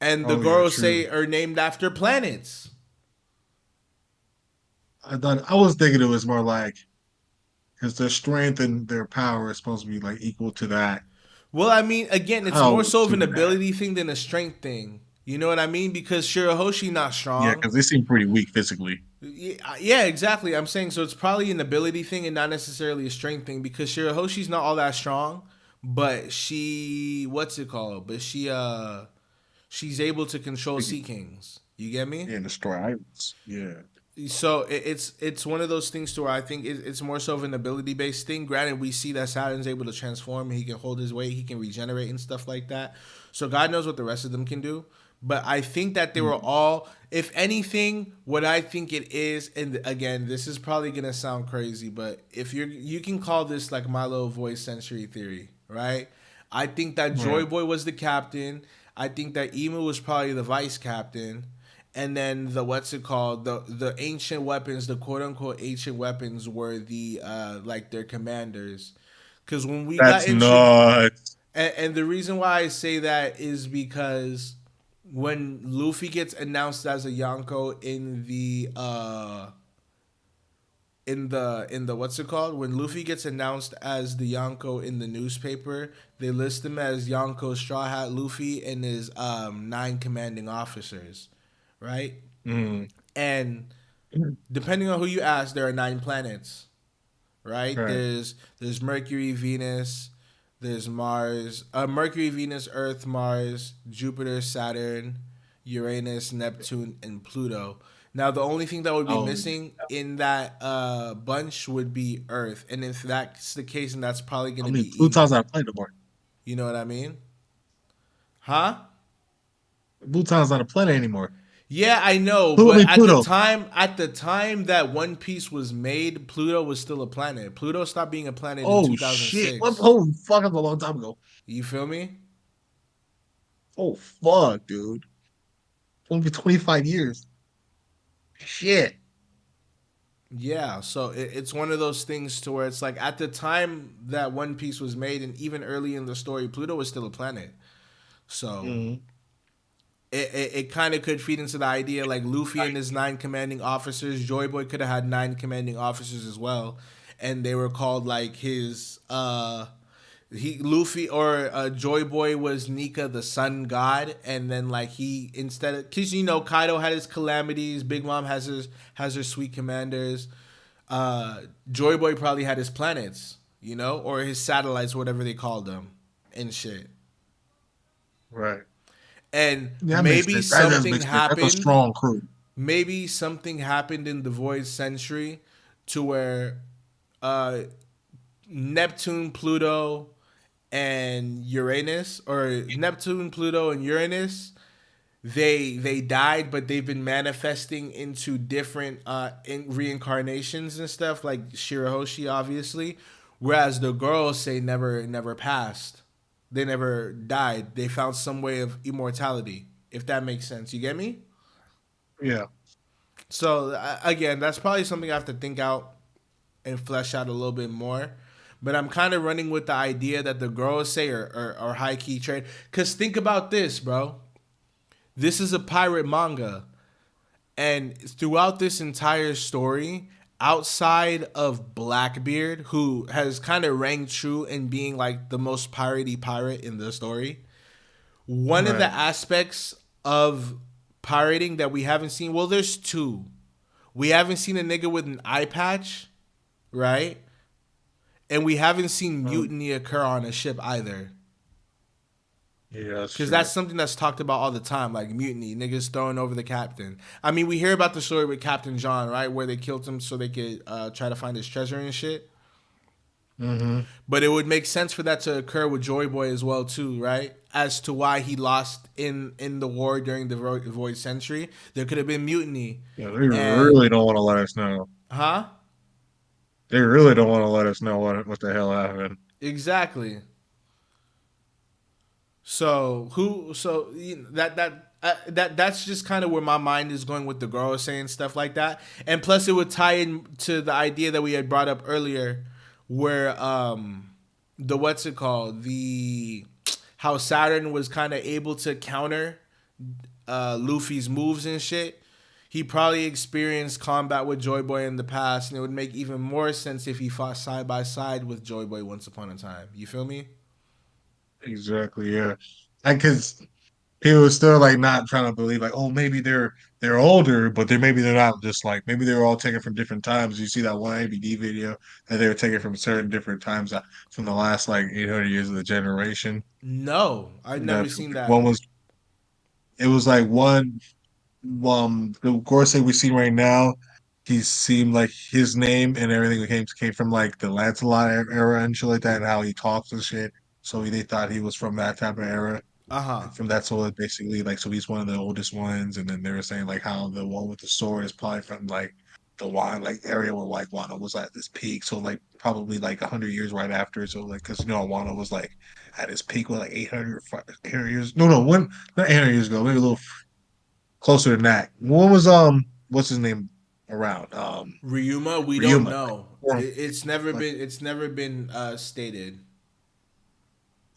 And the Oh yeah, true. Gorosei are named after planets. I was thinking it was more like because their strength and their power is supposed to be like equal to that. Well, I mean, again, it's I more was so of an assuming that. ability thing than a strength thing. You know what I mean? Because Shirahoshi not Yeah, strong. because they seem pretty weak physically. Yeah, exactly. I'm saying so. It's probably an ability thing and not necessarily a strength thing because Shirahoshi's not all that strong, but what's it called? But she's able to control They Sea can, Kings. You get me? yeah, destroy islands. Yeah. So it's one of those things to where I think it's more so of an ability based thing. Granted, we see that Saturn's able to transform, he can hold his weight, he can regenerate and stuff like that. So God knows what the rest of them can do. But I think that they were Mm. all, if anything, what I think it is, and again, this is probably gonna sound crazy, but if you can call this like my little voice century theory, right? I think that Joy Right. Boy was the captain. I think that Emu was probably the vice captain, and then the what's it called the ancient weapons, the quote unquote ancient weapons were the like their commanders, because when we got That's intro nuts. and the reason why I say that is because when Luffy gets announced as a Yonko in the what's it called? When Luffy gets announced as the Yonko in the newspaper, they list him as Yonko Straw Hat Luffy and his 9 commanding officers, right? Mm. And depending on who you ask, there are 9 planets, right? Right. There's Mercury, Venus, there's Mars, Mercury, Venus, Earth, Mars, Jupiter, Saturn, Uranus, Neptune, and Pluto. Now, the only thing that would be Oh, missing in that bunch would be Earth, and if that's the case, then that's probably going I to mean, be Pluton's Emu. not a planet anymore. You know what I mean? Huh? Pluton's not a planet anymore. Yeah, I know, Who but made Pluto? at the time that One Piece was made, Pluto was still a planet. Pluto stopped being a planet in Oh shit! What? 2006. Holy fuck! That's a long time ago. You feel me? Oh fuck, dude. It's only been 25 years. Shit. Yeah, so it's one of those things to where it's like at the time that One Piece was made, and even early in the story, Pluto was still a planet. So Mhm. it kind of could feed into the idea like Luffy and his 9 commanding officers. Joy Boy could have had 9 commanding officers as well, and they were called like his he Luffy or Joy Boy was Nika the Sun God, and then like he instead of because Kaido had his calamities, Big Mom has her sweet commanders. Joy Boy probably had his planets, or his satellites, whatever they called them, and shit. Right. And That makes maybe sense. That does something make sense. That's a happened. strong crew. Maybe something happened in the Void Century to where uh, Neptune, Pluto, and Uranus, or Neptune, Pluto, and Uranus, they died, but they've been manifesting into different reincarnations and stuff, like Shirahoshi, obviously. Whereas the girls say never passed. They never died. They found some way of immortality, if that makes sense. You get me? Yeah. So again, that's probably something I have to think out and flesh out a little bit more. But I'm kind of running with the idea that the girls say are high key trade. Cause think about this, bro. This is a pirate manga, and throughout this entire story, outside of Blackbeard, who has kind of rang true in being like the most piratey pirate in the story, one of the Right. aspects of pirating that we haven't seen, well, there's two. We haven't seen a nigga with an eye patch, right? And we haven't seen mutiny occur on a ship either. Yeah, that's Because true. that's something that's talked about all the time, like mutiny, niggas throwing over the captain. I mean, we hear about the story with Captain John, right? Where they killed him so they could try to find his treasure and shit. Mm-hmm. But it would make sense for that to occur with Joy Boy as well, too, right? As to why he lost in the war during the Void Century. There could have been mutiny. Yeah, they And, really don't want to let us know. huh? They really don't want to let us know what the hell happened. Exactly. So who? So that's just kind of where my mind is going with the girl saying stuff like that, and plus it would tie in to the idea that we had brought up earlier, where the what's it called, the how Saturn was kind of able to counter Luffy's moves and shit. He probably experienced combat with Joy Boy in the past, and it would make even more sense if he fought side by side with Joy Boy once upon a time. You feel me? Exactly. Yeah. Because people were still like not trying to believe like, oh, maybe they're older, but maybe they're not. Just like maybe they were all taken from different times. You see that one ABD video that they were taken from certain different times from the last like 800 years of the generation. No, I've never That's seen one that. was it was like one the Gorse we see right now, he seemed like his name and everything came from like the Lancelot era and shit like that, and how he talks and shit. So they thought he was from that type of era. Uh huh. And from that, so it's basically like, so he's one of the oldest ones. And then they were saying like how the one with the sword is probably from like the wine like area where like Wano was at this peak. So like probably like 100 years right after. So like because Wano was like at his peak with like 800 years. No, when not 800 years ago, maybe a little closer than that. When was what's his name around? Ryuma, we don't Ryuma. know. Or, like, It's never been stated.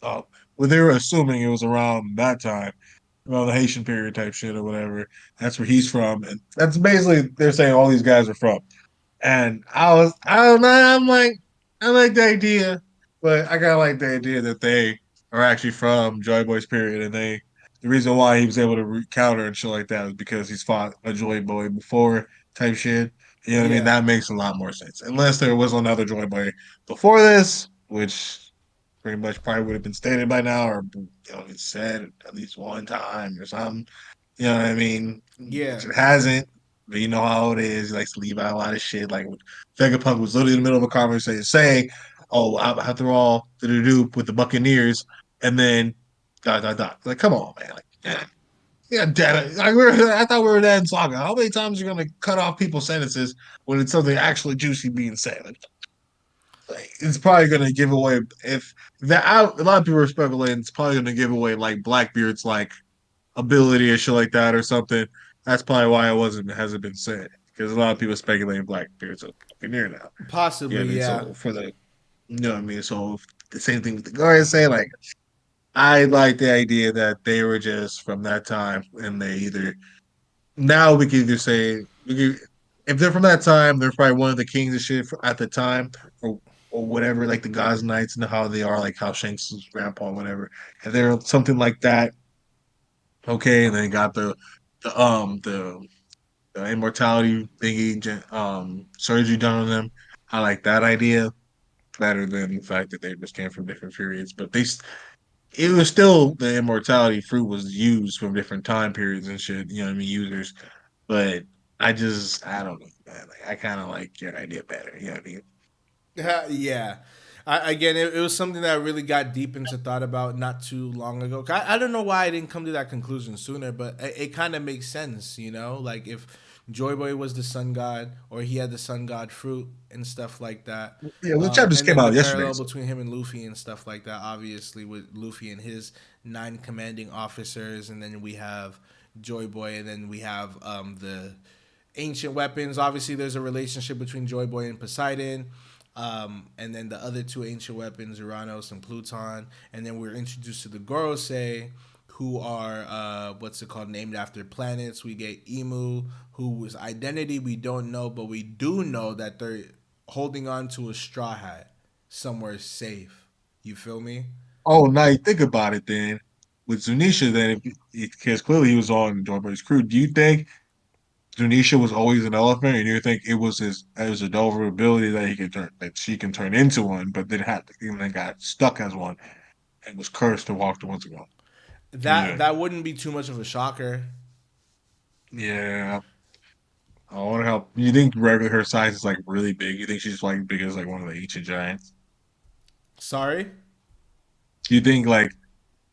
well, they were assuming it was around that time, around the Haitian period type shit or whatever. That's where he's from, and that's basically they're saying all these guys are from. And I don't know, I like the idea, but I kind of like the idea that they are actually from Joy Boy's period, and the reason why he was able to counter and shit like that is because he's fought a Joy Boy before type shit. You know what I mean? Yeah. That makes a lot more sense. Unless there was another Joy Boy before this, which pretty much probably would have been stated by now, or it's said at least one time or something. You know what I mean? Which Yeah. it hasn't. But you know how it is. He likes to leave out a lot of shit. Like Vegapunk was literally in the middle of a conversation saying, "Oh, after all, do with the Buccaneers," and then dot dot dot. Like, come on, man. Like, yeah, damn it. Like, I thought we were that in Saga. How many times are you gonna cut off people's sentences when it's something actually juicy being said? Like, it's probably gonna give away if that. A lot of people are speculating it's probably gonna give away like Blackbeard's like ability or shit like that or something. That's probably why it hasn't been said because a lot of people speculate Blackbeard's a Buccaneer now. You know Possibly, what I mean? yeah. So you know what I mean. So the same thing with the guards say like. I like the idea that they were just from that time, and they either now we can either say if they're from that time, they're probably one of the kings of shit at the time, or whatever, like the Gods Knights and how they are, like how Shanks' grandpa, or whatever. If they're something like that, okay, and then got the immortality thingy surgery done on them. I like that idea better than the fact that they just came from different periods, but it was still the immortality fruit was used from different time periods and shit. You know what I mean? Users, but I don't know, man. Like, I kind of like your idea better. You know what I mean? Yeah. Again, it was something that I really got deep into thought about not too long ago. I don't know why I didn't come to that conclusion sooner, but it kind of makes sense, you know? Like if Joy Boy was the sun god or he had the sun god fruit and stuff like that. Yeah, the chapter just And came then the out yesterday. parallel So. between him and Luffy and stuff like that, obviously, with Luffy and his 9 commanding officers. And then we have Joy Boy, and then we have the ancient weapons. Obviously, there's a relationship between Joy Boy and Poseidon. And then the other 2 ancient weapons, Uranus and Pluton. And then we're introduced to the Gorosei, who are what's it called, named after planets. We get Emu, whose identity we don't know, but we do know that they're holding on to a straw hat somewhere safe. You feel me? Oh, now you think about it, then with Zunisha, then because clearly he was on Joyboy's crew. Do you think Zunisha was always an elephant, or do you think it was a Dover ability that she can turn into one, but then got stuck as one and was cursed to walk the once ago? That Yeah. that wouldn't be too much of a shocker. Yeah. I wonder how you think regular her size is like really big. You think she's like big as like one of the ancient giants? Sorry? Do you think like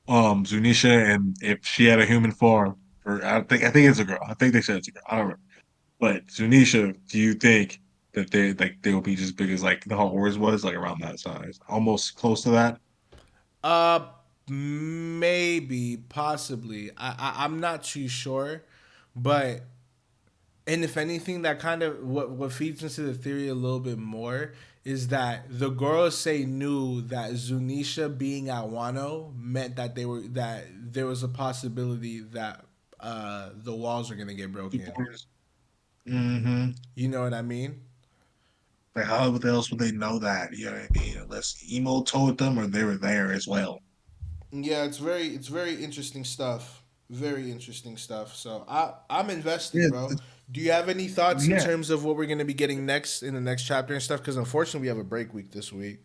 Zunisha and if she had a human form or I think it's a girl. I think they said it's a girl. I don't remember. But Zunisha, do you think that they will be just big as like the whole Horus was, like around that size? Almost close to that? Uh, maybe, possibly. I'm not too sure, but and if anything, that kind of what feeds into the theory a little bit more is that the Gorosei knew that Zunisha being at Wano meant that there was a possibility that the walls are gonna get broken. Mm-hmm. You know what I mean? Like how else would they know that? You know what I mean? Unless Emo told them or they were there as well. Yeah, it's very interesting stuff. Very interesting stuff. So I'm invested, Yeah, bro. Do you have any thoughts in yeah. terms of what we're gonna be getting next in the next chapter and stuff? Because unfortunately, we have a break week this week.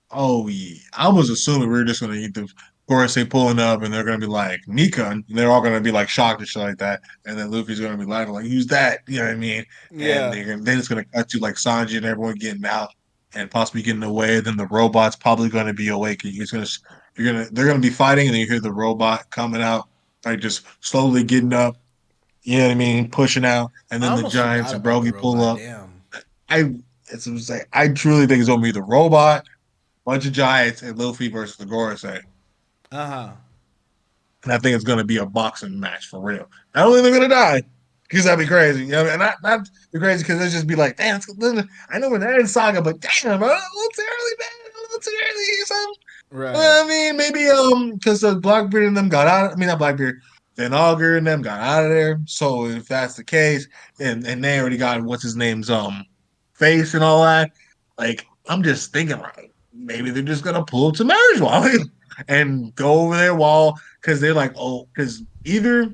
Oh yeah. I was assuming we were just gonna get the Gorosei pulling up and they're gonna be like Nika and they're all gonna be like shocked and shit like that. And then Luffy's gonna be laughing like, who's that? You know what I mean? And Yeah. then it's gonna cut to like Sanji and everyone getting out and possibly getting away. Then the robot's probably gonna be awake and they're gonna be fighting and then you hear the robot coming out, like just slowly getting up, you know what I mean, pushing out, and I then the almost giants forgot and about the Brogy pull robot. up. Damn. I I truly think it's gonna be the robot bunch of giants and Luffy versus the Gorosei. Uh huh. And I think it's going to be a boxing match for real. I don't think they're going to die because that'd be crazy. You know, and not be crazy because it's just be like, damn, I know we're there in Saga, but damn, bro, a little too early, man, a little too early or something. Right. Well, I mean, maybe because the Blackbeard and them got out. I mean, not Blackbeard, Van Augur and them got out of there. So if that's the case, and they already got what's his name's face and all that, like I'm just thinking, like maybe they're just gonna pull to marriage wall and go over there while because they're like, oh, because either.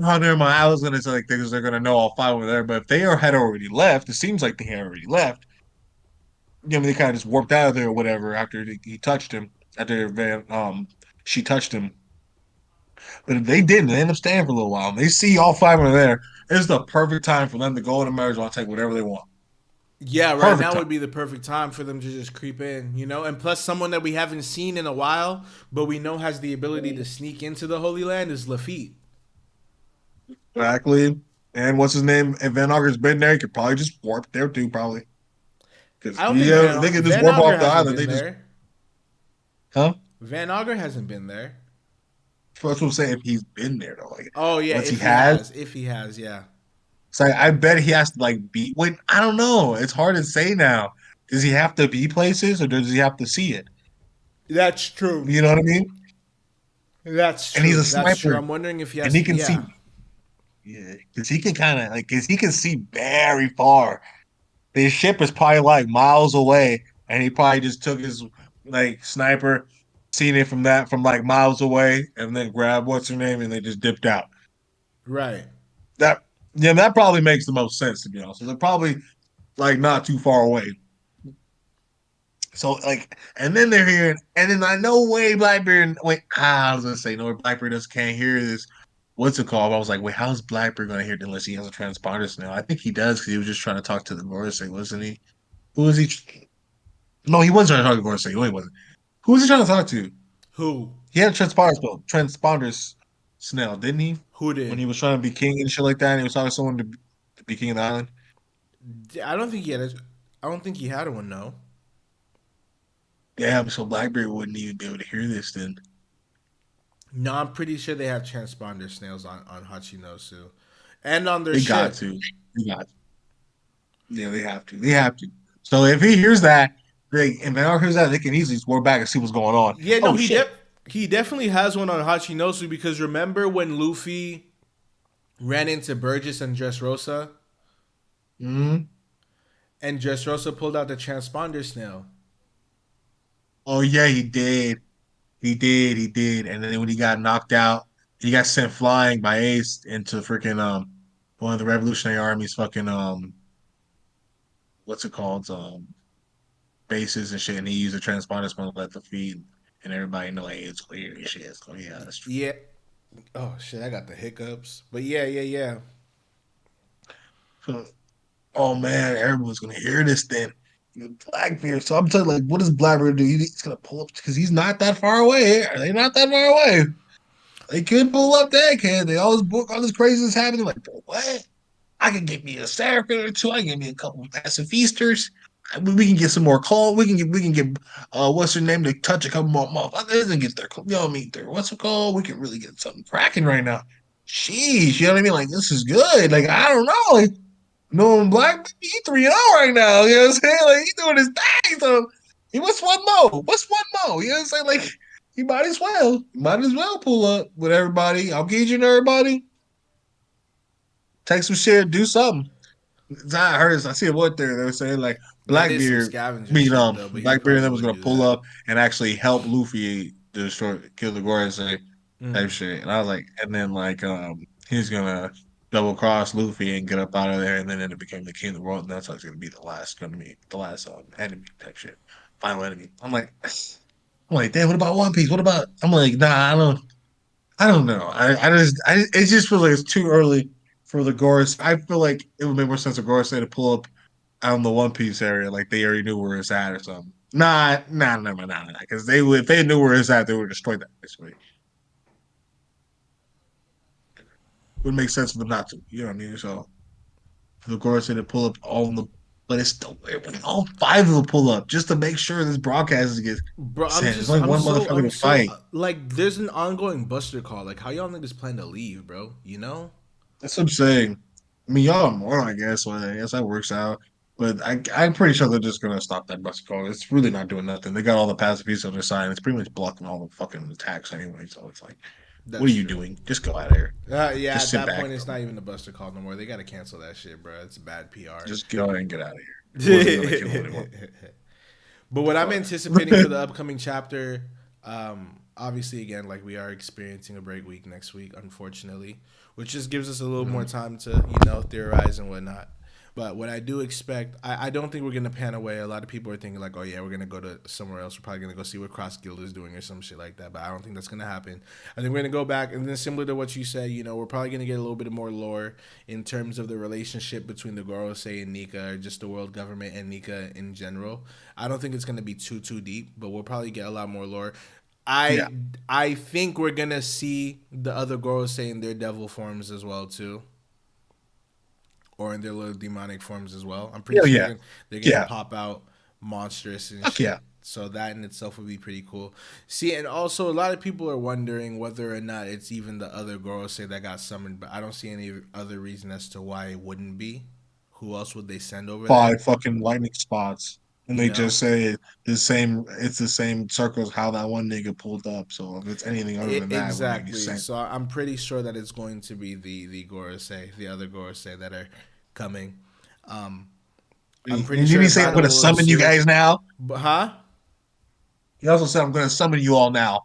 Oh, never mind. I was gonna say like they're gonna know all 5 were there, but if had already left, it seems like they had already left. You know, they kind of just warped out of there or whatever after he touched him. After she touched him. But if they didn't, they end up staying for a little while. And they see all 5 are there. It's the perfect time for them to go to marriage and take whatever they want. Yeah, right Perfect now time. would be the perfect time for them to just creep in, you know? And plus, someone that we haven't seen in a while, but we know has the ability to sneak into the Holy Land is Lafitte. Exactly. And what's his name? If Van Auger's been there, he could probably just warp there too, probably. Because I don't think yeah, they could just Van warp Auger off the hasn't island. been They just there. huh? Van Auger hasn't been there. That's what I'm saying. If he's been there though, like Oh yeah, once he if he has, has, if he has, yeah. it's like I bet he has to like be. Wait, I don't know. It's hard to say now. Does he have to be places or does he have to see it? That's true. You know what I mean? That's And he's true. a That's true. sniper, I'm wondering if he and has he to. can see. Yeah. Yeah, because he can kind of like, because he can see very far. His ship is probably like miles away, and he probably just took his like sniper, seen it from like miles away, and then grabbed what's her name, and they just dipped out. Right. That yeah, that probably makes the most sense to be honest. They're probably like not too far away. So like, and then they're hearing, and then I know way Blackbeard. Wait, I was gonna say no, Blackbeard just can't hear this. What's it called? I was like, wait, how's Blackbeard gonna hear it unless he has a transponder now? I think he does because he was just trying to talk to the Morrissey, wasn't he? Who was he? No, he wasn't trying to talk to Morrissey. No, he wasn't. Who was he trying to talk to? Who? He had transponders Snell, didn't he? Who When did? he was trying to be king and shit like that, and he was talking to someone to be king of the island. I don't think he had. I don't think he had one. No. Yeah, so Blackbeard wouldn't even be able to hear this then. No, I'm pretty sure they have transponder snails on Hachinosu, and on their They got ship. to. They got to. Yeah, they have to. They have to. So if he hears that, if Naruto hears that, they can easily swore back and see what's going on. Yeah, no, Oh shit! he definitely has one on Hachinosu because remember when Luffy ran into Burgess and Dressrosa, Hmm. and Dressrosa pulled out the transponder snail. Oh yeah, he did. He did. He did. And then when he got knocked out, he got sent flying by Ace into freaking one of the Revolutionary Army's fucking what's it called bases and shit. And he used a transponder to let the feed and everybody know hey it's clear and shit. So yeah, that's true. Yeah. Oh shit, I got the hiccups. But yeah. So, oh man, everyone's gonna hear this then. Blackbeard. So I'm telling you, like, what does Blackbeard do? He's gonna pull up because he's not that far away. Are they not that far away? They could pull up that kid. They always book all this craziness happening. Like, bro, what? I can get me a Seraphim or two. I can get me a couple of passive feasters. We can get some more call. We can get what's her name to touch a couple more motherfuckers and get their you know what I mean their what's it called? We can really get something cracking right now. Sheesh, you know what I mean? Like this is good. Like I don't know. Like knowing Black he 3-0 right now. You know what I'm saying? Like he's doing his thing. So he what's one more? What's one more? You know what I'm saying? Like he might as well. Might as well pull up with everybody. I'll engage in everybody. Take some shit, do something. I heard. I see a word there. They were saying like That is some Blackbeard, scavenger shit though, but he Blackbeard and probably them was would gonna do pull that. up and actually help Luffy destroy, kill the Gorosei type Mm. shit. And I was like, and then like he's gonna double cross Luffy and get up out of there, and then it became the king of the world, and that's how it's gonna be the last enemy type shit, final enemy. I'm like, damn. What about One Piece? What about? I'm like, nah, I don't know. It just feels like it's too early for the Gorosei. I feel like it would make more sense for Gorosei to pull up out in the One Piece area, like they already knew where it's at or something. Nah. Because they would, if they knew where it's at, they would have destroyed that. Basically, would make sense for them not to. You know what I mean? So for the Gorosei to pull up all in the, but it's still when all five of them pull up just to make sure this broadcast gets Bro, sent. There's only one motherfucker I'm to so fight. like, there's an ongoing Buster call. Like, how y'all niggas plan to leave, bro? You know? That's what I'm saying. I mean, y'all are more, I guess. So I guess that works out. But I'm pretty sure they're just gonna stop that bus call. It's really not doing nothing. They got all the passive pieces on their side, and it's pretty much blocking all the fucking attacks anyway. So it's like, what are That's you true. doing? Just go out of here. Yeah, Just at sit that back. point, it's not even a Buster call no more. They gotta cancel that shit, bro. It's bad PR. Just go ahead and get out of here. It wasn't gonna kill anyone. But what I'm anticipating for the upcoming chapter, obviously, again, like we are experiencing a break week next week, unfortunately, which just gives us a little more time to, theorize and whatnot. But what I do expect, I don't think we're going to pan away. A lot of people are thinking like, oh yeah, we're going to go to somewhere else. We're probably going to go see what Cross Guild is doing or some shit like that. But I don't think that's going to happen. I think we're going to go back, and then similar to what you said, we're probably going to get a little bit more lore in terms of the relationship between the Gorosei and Nika, or just the world government and Nika in general. I don't think it's going to be too deep, but we'll probably get a lot more lore. Yeah. I think we're going to see the other Gorosei in their devil forms as well too. Or in their little demonic forms as well. I'm pretty Hell sure yeah. they're gonna Yeah. pop out monstrous and Fuck shit. yeah. So that in itself would be pretty cool. See, and also a lot of people are wondering whether or not it's even the other Gorosei that got summoned, but I don't see any other reason as to why it wouldn't be. Who else would they send over there? 5 fucking lightning spots. And You they know? just say it's the same circles how that one nigga pulled up. So if it's anything other than that, it wouldn't make any Exactly. sense. So I'm pretty sure that it's going to be the Gorosei, the other Gorosei that are coming. I'm pretty And sure did he say I'm Battle gonna of summon you Seal- guys now? But, huh? He also said I'm gonna summon you all now.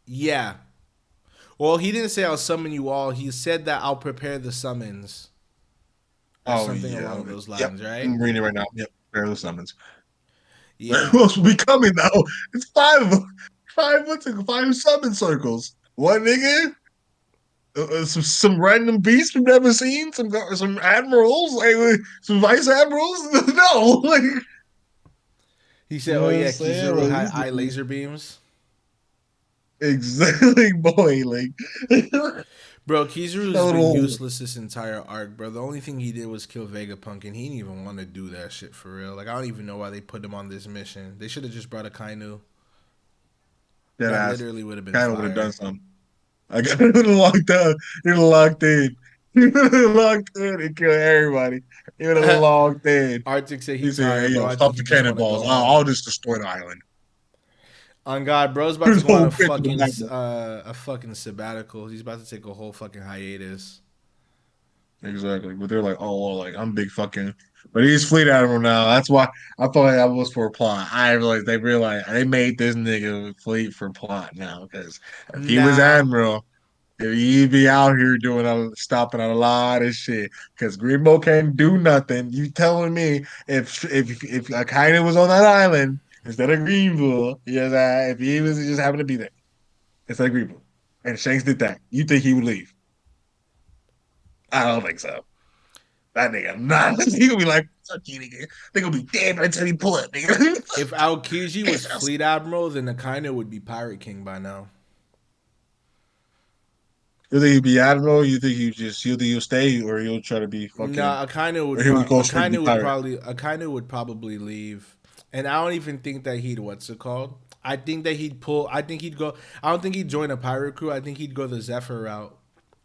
Yeah. Well, he didn't say I'll summon you all. He said that I'll prepare the summons. Or something along those lines, Yep. right? I'm reading it right now. Yep, prepare the summons. Yeah. Who else will be coming though? It's 5 of them. 5 summon circles. One nigga, some random beast we've never seen, some admirals, like some vice admirals. No, like He you said, know "Oh what I'm yeah, saying? Kizaru Like, had these eye niggas- laser beams." exactly, boy. Like Bro, Kizaru's that been little useless this entire arc, bro. The only thing he did was kill Vegapunk, and he didn't even want to do that shit for real. Like, I don't even know why they put him on this mission. They should have just brought a Kainu. that That ass literally would have been kind of would fire. have done something. I got locked up. He would have locked in. He would have locked in and killed everybody. He would have locked in. Arctic said He he's said, tired, "Hey, bro. yo, I stop think the he just want to cannonballs. go I'll home." just destroy the island." On God, bro's about There's to go on no a fifth of the fucking magnet. a fucking sabbatical. He's about to take a whole fucking hiatus. Exactly. But they're like, "Oh, well, like I'm big fucking." But he's fleet admiral now. That's why I thought that was for a plot. I realized they made this nigga fleet for plot now because if he was Nah, admiral. He'd be out here stopping a lot of shit because Greenbow can't do nothing. You telling me if Akainu was on that island instead of Greenville, yes, if he was just happened to be there instead of Greenville, and Shanks did that, you think he would leave? I don't think so. That nigga, nah, he gonna be like, "Fuck you, nigga." They gonna be dead by the time you pull it, nigga. if Aokiji was fleet admiral, then Akainu would be pirate king by now. You think he'd be admiral? You think you'll stay, or you'll try to be fucking, Nah, Akainu or would he'll go straight to be pirate? Akainu would probably leave, and I don't even think that he'd what's it called. I think that he'd pull. I think he'd go. I don't think he'd join a pirate crew. I think he'd go the Zephyr route,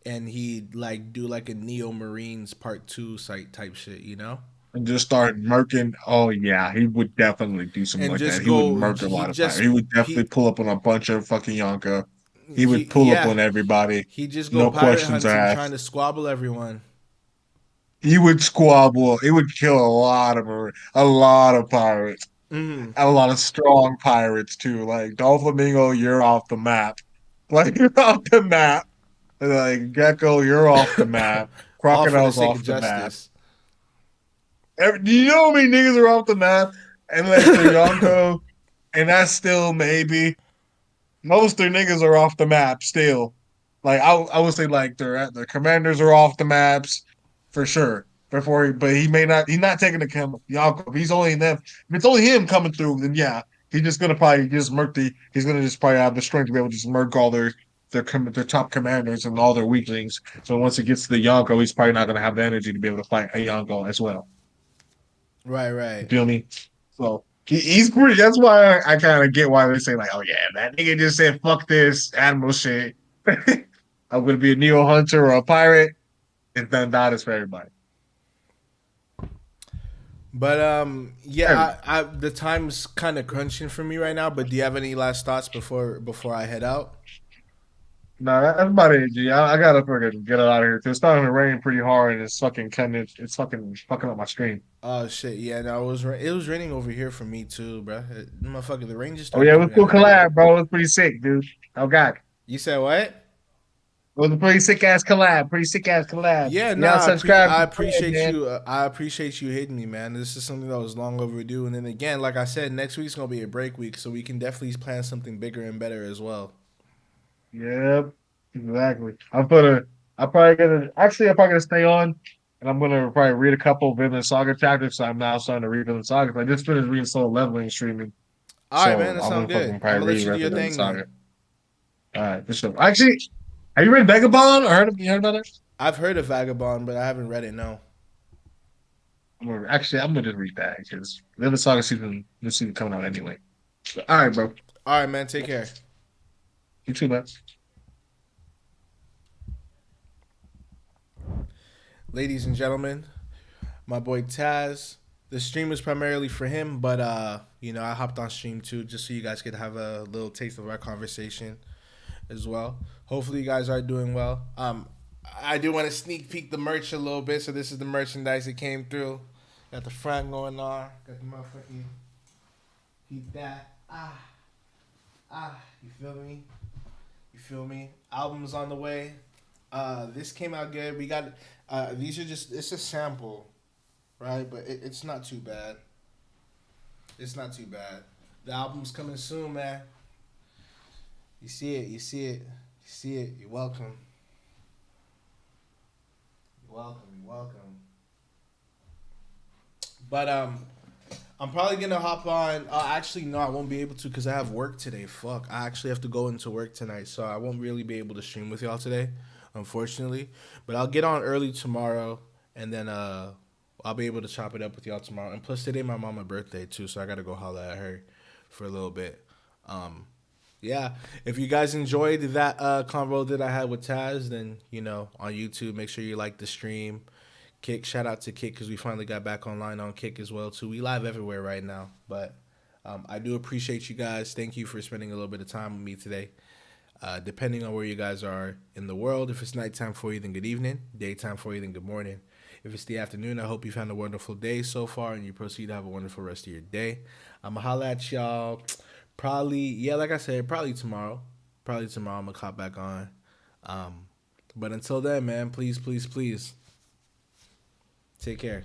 and he'd like do like a Neo Marines Part 2 site type shit. You know. And just start murking. Oh yeah, he would definitely do something And like just that. He would go. murk a He lot of just fire. He would definitely he pull up on a bunch of fucking Yonko. He would pull up yeah. on everybody. He just go No pirate questions hunting, asked. trying to squabble everyone. He would squabble. He would kill a lot of pirates, Mm. a lot of strong pirates too. Like Doflamingo, you're off the map. Like you're off the map. Like Gecko, you're off the map. All for the Crocodile's sake off of the map. justice. Do you know how many niggas are off the map? Unless they're Yonko, and that's still maybe. Most of their niggas are off the map still. Like I would say, like the commanders are off the maps for sure. But he may not. He's not taking the Yonko. If he's only them. If it's only him coming through, then yeah, he's just gonna probably just murk the. He's gonna just probably have the strength to be able to just murk all their top commanders and all their weaklings. So once it gets to the Yonko, he's probably not gonna have the energy to be able to fight a Yonko as well. Right, You right. feel me? So he's pretty. That's why I kind of get why they say like, "Oh yeah, that nigga just said fuck this admiral shit. I'm gonna be a neo hunter or a pirate." It's done that is for everybody. But yeah, I the time's kind of crunching for me right now. But do you have any last thoughts before I head out? No, that's about it, G. I gotta fucking get it out of here. It's starting to rain pretty hard, and it's fucking it's fucking fucking up my screen. Oh shit, yeah, no, it was raining over here for me too, bro. Motherfucker, the rain just Oh started yeah, it was coming cool out. collab, bro. It was pretty sick, dude. Oh god, it You said what? was a pretty sick ass collab. Pretty sick ass collab. Yeah, You no, gotta subscribe. I to the appreciate man. you. I appreciate you hitting me, man. This is something that was long overdue. And then again, like I said, next week's gonna be a break week, so we can definitely plan something bigger and better as well. Yep, exactly. I'm probably gonna stay on, and I'm gonna probably read a couple of Vinland Saga chapters. So I'm now starting to read Vinland Saga. I just finished reading Soul Leveling streaming. All right, So man, that I'm sounds gonna good. fucking I'm probably gonna let read you do the your rest of thing, Vinland man. Saga. All right, for sure. Actually, have you read Vagabond? Or you heard about it? I've heard of Vagabond, but I haven't read it. No. I'm gonna just read that because Vinland Saga this season coming out anyway. All right, bro. All right, man. Take care. You too, man. Ladies and gentlemen, my boy Taz. The stream is primarily for him, but I hopped on stream too, just so you guys could have a little taste of our conversation as well. Hopefully, you guys are doing well. I do want to sneak peek the merch a little bit. So this is the merchandise that came through. Got the front going on. Got the motherfucking heat that. You feel me? You feel me? Album's on the way. This came out good. We got these are just it's a sample, right? But it's not too bad. It's not too bad. The album's coming soon, man. You see it. You see it. You see it. You're welcome. You're welcome. You're welcome. But I'm probably gonna hop on. Actually, no, I won't be able to because I have work today. Fuck, I actually have to go into work tonight, so I won't really be able to stream with y'all today, unfortunately. But I'll get on early tomorrow, and then I'll be able to chop it up with y'all tomorrow. And plus, today my mama's birthday too, so I gotta go holler at her for a little bit. Yeah, if you guys enjoyed that convo that I had with Taz, then on YouTube, make sure you like the stream. Kick, shout out to Kick because we finally got back online on Kick as well too. We live everywhere right now, but I do appreciate you guys. Thank you for spending a little bit of time with me today. Depending on where you guys are in the world, if it's nighttime for you, then good evening. Daytime for you, then good morning. If it's the afternoon, I hope you found a wonderful day so far and you proceed to have a wonderful rest of your day. I'm going to holla at y'all probably, like I said, probably tomorrow. I'm going to cop back on. But until then, man, please, please, please. Take care.